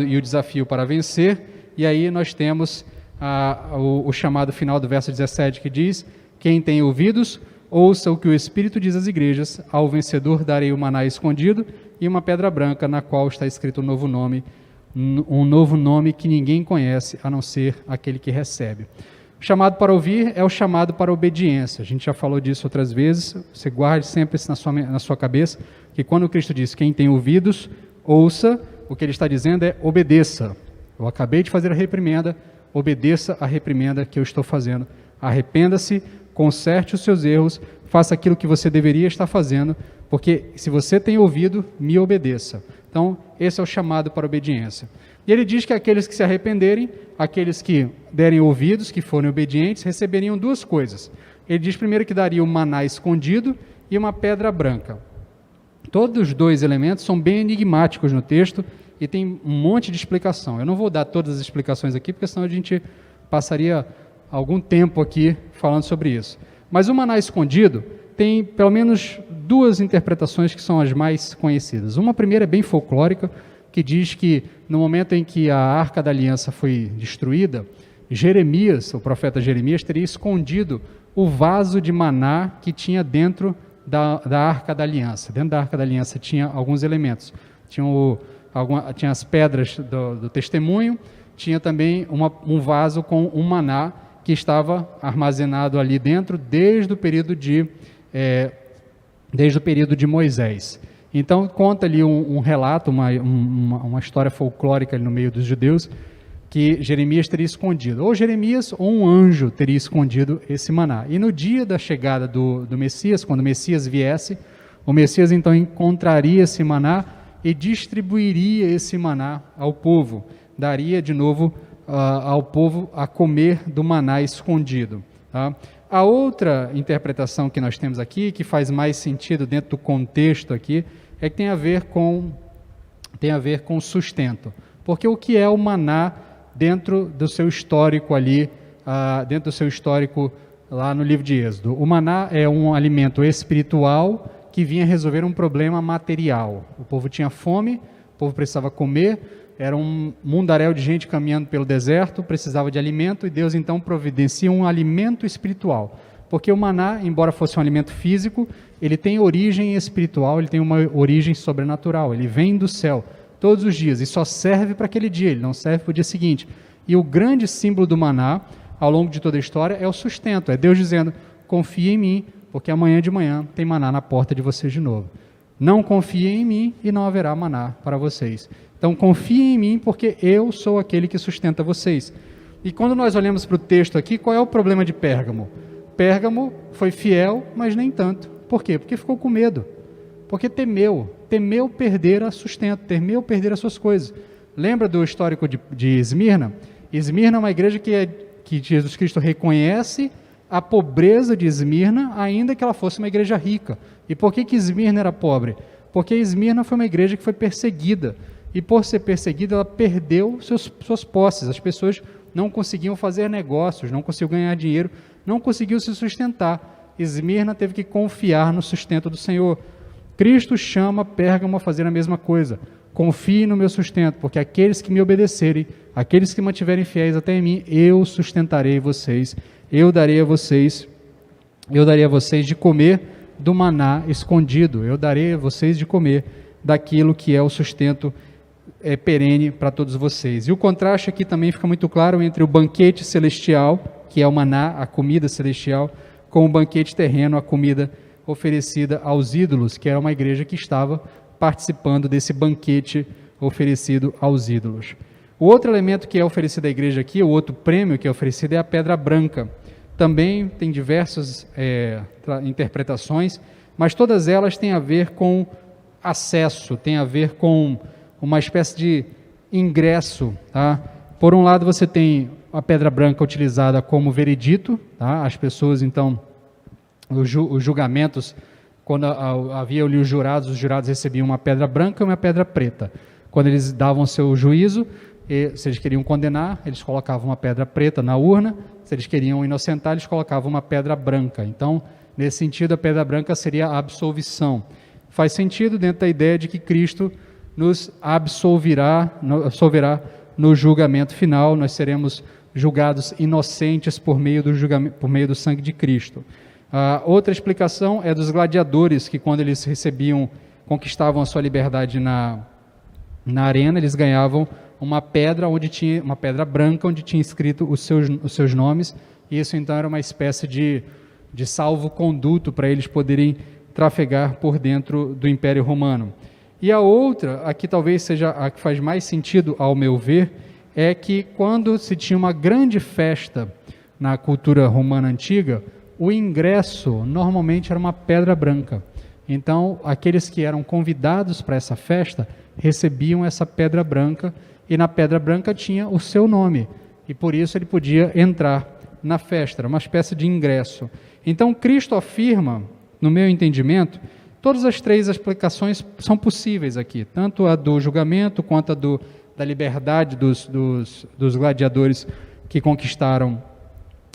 e o desafio para vencer, e aí nós temos o chamado final do verso 17 que diz: quem tem ouvidos, ouça o que o Espírito diz às igrejas, ao vencedor darei o maná escondido e uma pedra branca na qual está escrito um novo nome que ninguém conhece, a não ser aquele que recebe. O chamado para ouvir é o chamado para a obediência. A gente já falou disso outras vezes, você guarde sempre isso na sua cabeça, que quando Cristo diz, quem tem ouvidos, ouça, o que ele está dizendo é obedeça. Eu acabei de fazer a reprimenda, obedeça a reprimenda que eu estou fazendo. Arrependa-se, conserte os seus erros, faça aquilo que você deveria estar fazendo, porque se você tem ouvido, me obedeça. Então, esse é o chamado para a obediência. E ele diz que aqueles que se arrependerem, aqueles que derem ouvidos, que forem obedientes, receberiam duas coisas. Ele diz primeiro que daria um maná escondido e uma pedra branca. Todos os dois elementos são bem enigmáticos no texto e tem um monte de explicação. Eu não vou dar todas as explicações aqui, porque senão a gente passaria algum tempo aqui falando sobre isso. Mas o maná escondido tem pelo menos duas interpretações que são as mais conhecidas. Uma primeira é bem folclórica, que diz que no momento em que a Arca da Aliança foi destruída, Jeremias, o profeta Jeremias, teria escondido o vaso de maná que tinha dentro da Arca da Aliança. Dentro da Arca da Aliança tinha alguns elementos. Tinha as pedras do testemunho, tinha também um vaso com um maná que estava armazenado ali dentro desde o período de Moisés. Então, conta ali um relato, uma história folclórica ali no meio dos judeus, que Jeremias teria escondido. Ou Jeremias ou um anjo teria escondido esse maná. E no dia da chegada do Messias, quando o Messias viesse, o Messias então encontraria esse maná e distribuiria esse maná ao povo. Daria de novo ao povo a comer do maná escondido. Tá? A outra interpretação que nós temos aqui, que faz mais sentido dentro do contexto aqui, é que tem a ver com sustento. Porque o que é o maná dentro do seu histórico ali, dentro do seu histórico lá no livro de Êxodo? O maná é um alimento espiritual que vinha resolver um problema material. O povo tinha fome, o povo precisava comer, era um mundaréu de gente caminhando pelo deserto, precisava de alimento, e Deus então providencia um alimento espiritual. Porque o maná, embora fosse um alimento físico, ele tem origem espiritual, ele tem uma origem sobrenatural, ele vem do céu todos os dias e só serve para aquele dia, ele não serve para o dia seguinte. E o grande símbolo do maná, ao longo de toda a história, é o sustento, é Deus dizendo, confia em mim, porque amanhã de manhã tem maná na porta de vocês de novo. Não confiem em mim e não haverá maná para vocês. Então confiem em mim, porque eu sou aquele que sustenta vocês. E quando nós olhamos para o texto aqui, qual é o problema de Pérgamo? Pérgamo foi fiel, mas nem tanto. Por quê? Porque ficou com medo. Porque temeu perder a sustento, temeu perder as suas coisas. Lembra do histórico de Esmirna? Esmirna é uma igreja que Jesus Cristo reconhece a pobreza de Esmirna, ainda que ela fosse uma igreja rica. E por que Esmirna era pobre? Porque Esmirna foi uma igreja que foi perseguida. E por ser perseguida, ela perdeu suas posses. As pessoas não conseguiam fazer negócios, não conseguiam ganhar dinheiro, não conseguiam se sustentar. Esmirna teve que confiar no sustento do Senhor. Cristo chama Pérgamo a fazer a mesma coisa. Confie no meu sustento, porque aqueles que me obedecerem, aqueles que mantiverem fiéis até mim, eu sustentarei vocês. Eu darei a vocês de comer do maná escondido. Eu darei a vocês de comer daquilo que é o sustento perene para todos vocês. E o contraste aqui também fica muito claro entre o banquete celestial, que é o maná, a comida celestial, com o banquete terreno, a comida oferecida aos ídolos, que era uma igreja que estava participando desse banquete oferecido aos ídolos. O outro elemento que é oferecido à igreja aqui, o outro prêmio que é oferecido é a pedra branca. Também tem diversas interpretações, mas todas elas têm a ver com acesso, têm a ver com uma espécie de ingresso, tá? Por um lado você tem a pedra branca utilizada como veredito, tá? As pessoas então, os julgamentos, quando havia ali os jurados recebiam uma pedra branca e uma pedra preta. Quando eles davam seu juízo, se eles queriam condenar, eles colocavam uma pedra preta na urna, se eles queriam inocentar, eles colocavam uma pedra branca. Então, nesse sentido, a pedra branca seria a absolvição. Faz sentido dentro da ideia de que Cristo nos absolverá no julgamento final, nós seremos julgados inocentes por meio do sangue de Cristo. Outra explicação é dos gladiadores, que quando eles conquistavam a sua liberdade na arena, eles ganhavam uma pedra branca onde tinha escrito os seus nomes, e isso então era uma espécie de salvo-conduto para eles poderem trafegar por dentro do Império Romano. E a outra, aqui talvez seja a que faz mais sentido ao meu ver, é que quando se tinha uma grande festa na cultura romana antiga, o ingresso normalmente era uma pedra branca. Então, aqueles que eram convidados para essa festa recebiam essa pedra branca, e na pedra branca tinha o seu nome, e por isso ele podia entrar na festa, era uma espécie de ingresso. Então, Cristo afirma, no meu entendimento, todas as três explicações são possíveis aqui, tanto a do julgamento quanto a da liberdade dos gladiadores que conquistaram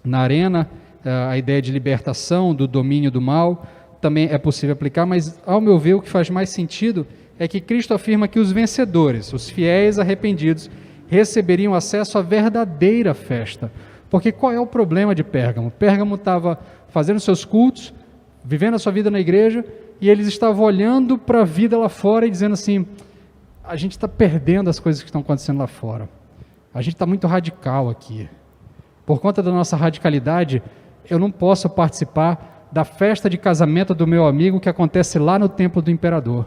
na arena, a ideia de libertação, do domínio do mal, também é possível aplicar, mas ao meu ver o que faz mais sentido é que Cristo afirma que os vencedores, os fiéis arrependidos, receberiam acesso à verdadeira festa. Porque qual é o problema de Pérgamo? Pérgamo estava fazendo seus cultos, vivendo a sua vida na igreja, e eles estavam olhando para a vida lá fora e dizendo assim, a gente está perdendo as coisas que estão acontecendo lá fora. A gente está muito radical aqui. Por conta da nossa radicalidade, eu não posso participar da festa de casamento do meu amigo que acontece lá no templo do imperador.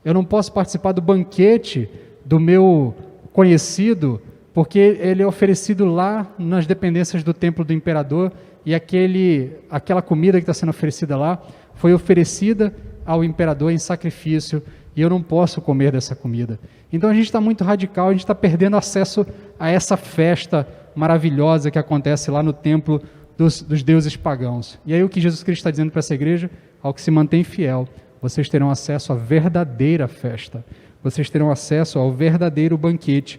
Eu não posso participar do banquete do meu conhecido, porque ele é oferecido lá nas dependências do templo do imperador, e aquela comida que está sendo oferecida lá foi oferecida ao imperador em sacrifício, e eu não posso comer dessa comida. Então a gente está muito radical, a gente está perdendo acesso a essa festa maravilhosa que acontece lá no templo dos deuses pagãos. E aí o que Jesus Cristo está dizendo para essa igreja? Ao que se mantém fiel, vocês terão acesso à verdadeira festa, vocês terão acesso ao verdadeiro banquete,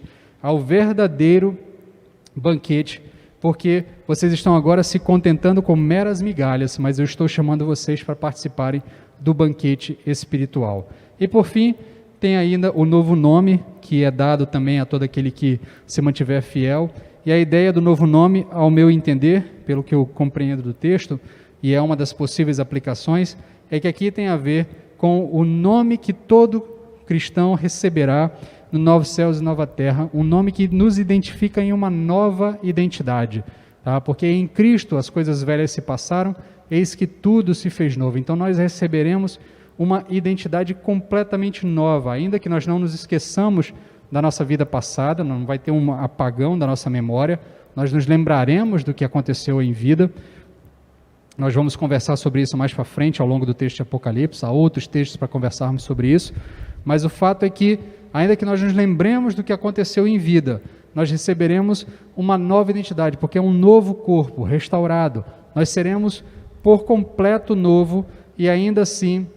porque vocês estão agora se contentando com meras migalhas, mas eu estou chamando vocês para participarem do banquete espiritual. E por fim, tem ainda o novo nome, que é dado também a todo aquele que se mantiver fiel, e a ideia do novo nome, ao meu entender, pelo que eu compreendo do texto, e é uma das possíveis aplicações, é que aqui tem a ver com o nome que todo cristão receberá no Novos Céus e Nova Terra, um nome que nos identifica em uma nova identidade, tá? Porque em Cristo as coisas velhas se passaram, eis que tudo se fez novo. Então nós receberemos uma identidade completamente nova, ainda que nós não nos esqueçamos da nossa vida passada, não vai ter um apagão da nossa memória, nós nos lembraremos do que aconteceu em vida. Nós vamos conversar sobre isso mais para frente, ao longo do texto de Apocalipse, há outros textos para conversarmos sobre isso, mas o fato é que, ainda que nós nos lembremos do que aconteceu em vida, nós receberemos uma nova identidade, porque é um novo corpo, restaurado. Nós seremos por completo novo e ainda assim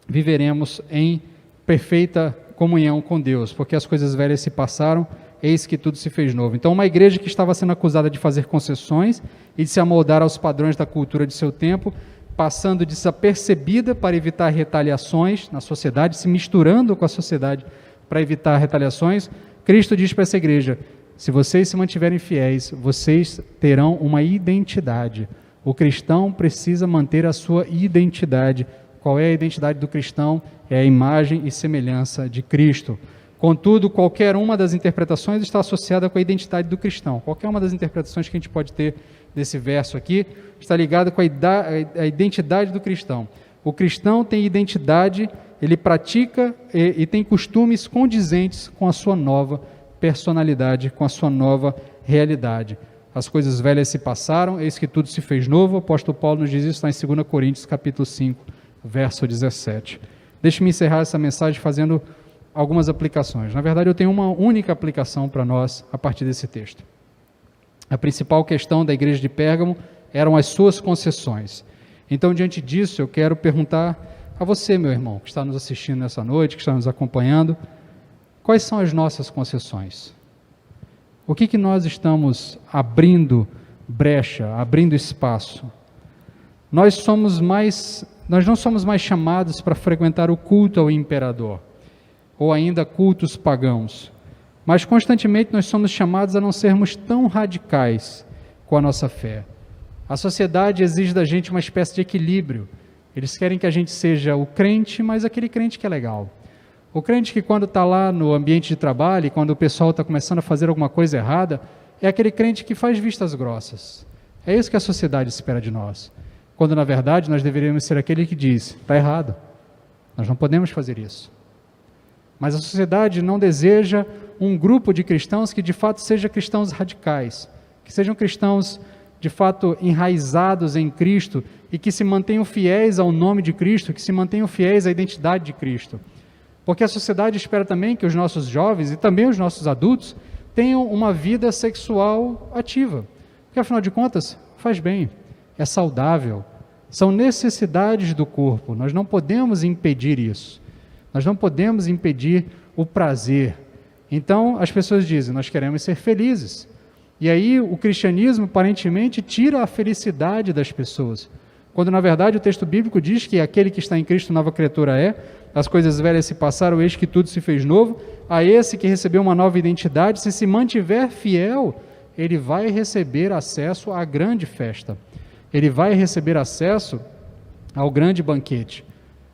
viveremos em perfeita comunhão com Deus, porque as coisas velhas se passaram, eis que tudo se fez novo. Então, uma igreja que estava sendo acusada de fazer concessões e de se amoldar aos padrões da cultura de seu tempo, passando desapercebida para evitar retaliações na sociedade, se misturando com a sociedade para evitar retaliações, Cristo diz para essa igreja, se vocês se mantiverem fiéis, vocês terão uma identidade. O cristão precisa manter a sua identidade. Qual é a identidade do cristão? É a imagem e semelhança de Cristo. Contudo, qualquer uma das interpretações está associada com a identidade do cristão. Qualquer uma das interpretações que a gente pode ter desse verso aqui está ligada com a identidade do cristão. O cristão tem identidade, ele pratica e tem costumes condizentes com a sua nova personalidade, com a sua nova realidade. As coisas velhas se passaram, eis que tudo se fez novo. O apóstolo Paulo nos diz isso lá em 2 Coríntios, capítulo 5, verso 17. Deixe-me encerrar essa mensagem fazendo algumas aplicações. Na verdade, eu tenho uma única aplicação para nós a partir desse texto. A principal questão da igreja de Pérgamo eram as suas concessões. Então, diante disso, eu quero perguntar a você, meu irmão, que está nos assistindo nessa noite, que está nos acompanhando, quais são as nossas concessões? O que nós estamos abrindo brecha, abrindo espaço? Nós não somos mais chamados para frequentar o culto ao imperador, ou ainda cultos pagãos, mas constantemente nós somos chamados a não sermos tão radicais com a nossa fé. A sociedade exige da gente uma espécie de equilíbrio. Eles querem que a gente seja o crente, mas aquele crente que é legal. O crente que quando está lá no ambiente de trabalho, e quando o pessoal está começando a fazer alguma coisa errada, é aquele crente que faz vistas grossas. É isso que a sociedade espera de nós. Quando na verdade nós deveríamos ser aquele que diz, está errado, nós não podemos fazer isso. Mas a sociedade não deseja um grupo de cristãos que de fato sejam cristãos radicais, que sejam cristãos de fato enraizados em Cristo e que se mantenham fiéis ao nome de Cristo, que se mantenham fiéis à identidade de Cristo. Porque a sociedade espera também que os nossos jovens e também os nossos adultos tenham uma vida sexual ativa. Porque afinal de contas, faz bem, é saudável, são necessidades do corpo, nós não podemos impedir isso. Nós não podemos impedir o prazer. Então, as pessoas dizem, nós queremos ser felizes. E aí, o cristianismo, aparentemente, tira a felicidade das pessoas. Quando, na verdade, o texto bíblico diz que aquele que está em Cristo, nova criatura é, as coisas velhas se passaram, eis que tudo se fez novo. A esse que recebeu uma nova identidade, se mantiver fiel, ele vai receber acesso à grande festa. Ele vai receber acesso ao grande banquete.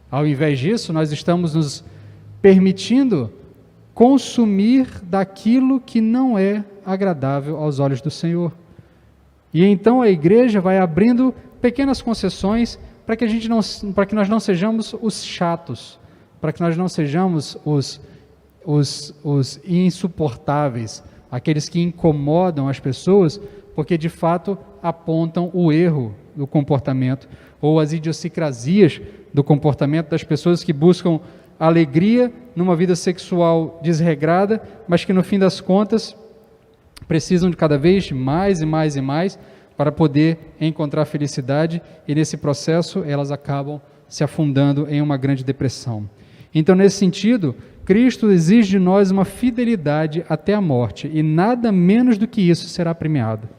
Ao invés disso, nós estamos nos permitindo consumir daquilo que não é agradável aos olhos do Senhor. E então a igreja vai abrindo pequenas concessões para que nós não sejamos os chatos, para que nós não sejamos os insuportáveis, aqueles que incomodam as pessoas, porque de fato apontam o erro do comportamento ou as idiosincrasias do comportamento das pessoas que buscam alegria numa vida sexual desregrada, mas que no fim das contas precisam de cada vez mais e mais e mais para poder encontrar felicidade, e nesse processo elas acabam se afundando em uma grande depressão. Então, nesse sentido, Cristo exige de nós uma fidelidade até a morte, e nada menos do que isso será premiado.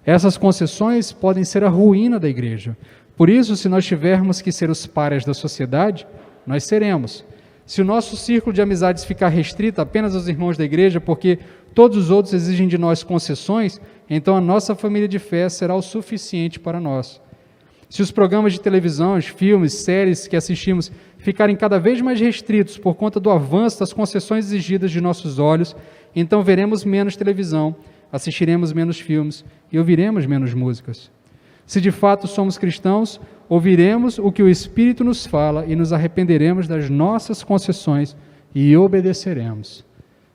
Essas concessões podem ser a ruína da igreja. Por isso, se nós tivermos que ser os párias da sociedade, nós seremos. Se o nosso círculo de amizades ficar restrito apenas aos irmãos da igreja, porque todos os outros exigem de nós concessões, então a nossa família de fé será o suficiente para nós. Se os programas de televisão, os filmes, séries que assistimos ficarem cada vez mais restritos por conta do avanço das concessões exigidas de nossos olhos, então veremos menos televisão, assistiremos menos filmes e ouviremos menos músicas. Se de fato somos cristãos, ouviremos o que o Espírito nos fala e nos arrependeremos das nossas concessões e obedeceremos.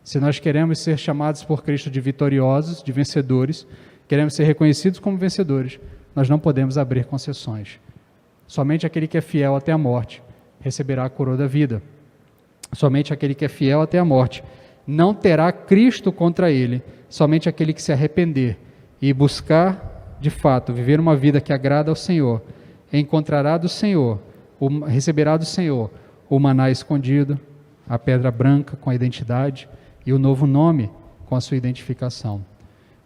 Se nós queremos ser chamados por Cristo de vitoriosos, de vencedores, queremos ser reconhecidos como vencedores, nós não podemos abrir concessões. Somente aquele que é fiel até a morte receberá a coroa da vida. Somente aquele que é fiel até a morte não terá Cristo contra ele. Somente aquele que se arrepender e buscar, de fato, viver uma vida que agrada ao Senhor, encontrará do Senhor, receberá do Senhor o maná escondido, a pedra branca com a identidade e o novo nome com a sua identificação.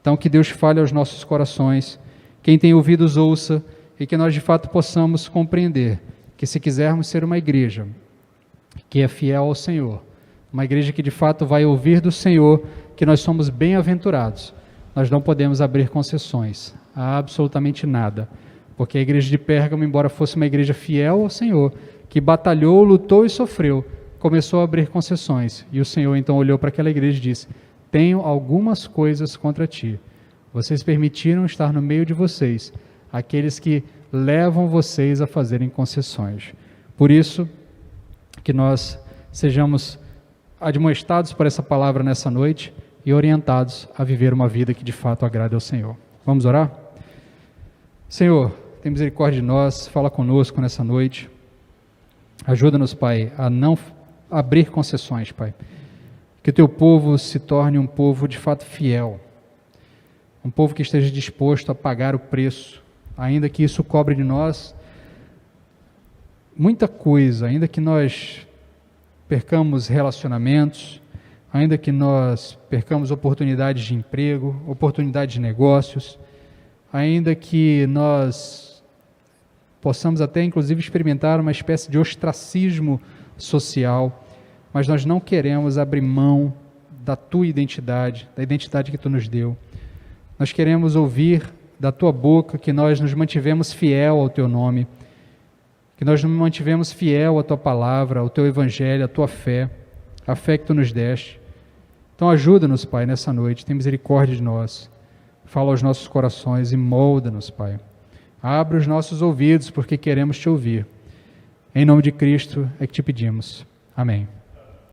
Então, que Deus fale aos nossos corações, quem tem ouvidos ouça, e que nós de fato possamos compreender que se quisermos ser uma igreja que é fiel ao Senhor, uma igreja que de fato vai ouvir do Senhor que nós somos bem-aventurados, nós não podemos abrir concessões a absolutamente nada, porque a igreja de Pérgamo, embora fosse uma igreja fiel ao Senhor, que batalhou, lutou e sofreu, começou a abrir concessões, e o Senhor então olhou para aquela igreja e disse: tenho algumas coisas contra ti, vocês permitiram estar no meio de vocês aqueles que levam vocês a fazerem concessões. Por isso, que nós sejamos admoestados por essa palavra nessa noite e orientados a viver uma vida que de fato agrade ao Senhor. Vamos orar? Senhor, tem misericórdia de nós, fala conosco nessa noite. Ajuda-nos, Pai, a não abrir concessões, Pai. Que o teu povo se torne um povo de fato fiel, um povo que esteja disposto a pagar o preço, ainda que isso cobre de nós muita coisa, ainda que nós percamos relacionamentos, ainda que nós percamos oportunidades de emprego, oportunidades de negócios, ainda que nós possamos até inclusive experimentar uma espécie de ostracismo social, mas nós não queremos abrir mão da tua identidade, da identidade que tu nos deu. Nós queremos ouvir da tua boca que nós nos mantivemos fiel ao teu nome, que nós nos mantivemos fiel à tua palavra, ao teu evangelho, à tua fé, a fé que tu nos deste. Então ajuda-nos, Pai, nessa noite, tem misericórdia de nós, fala aos nossos corações e molda-nos, Pai. Abre os nossos ouvidos, porque queremos te ouvir. Em nome de Cristo é que te pedimos. Amém.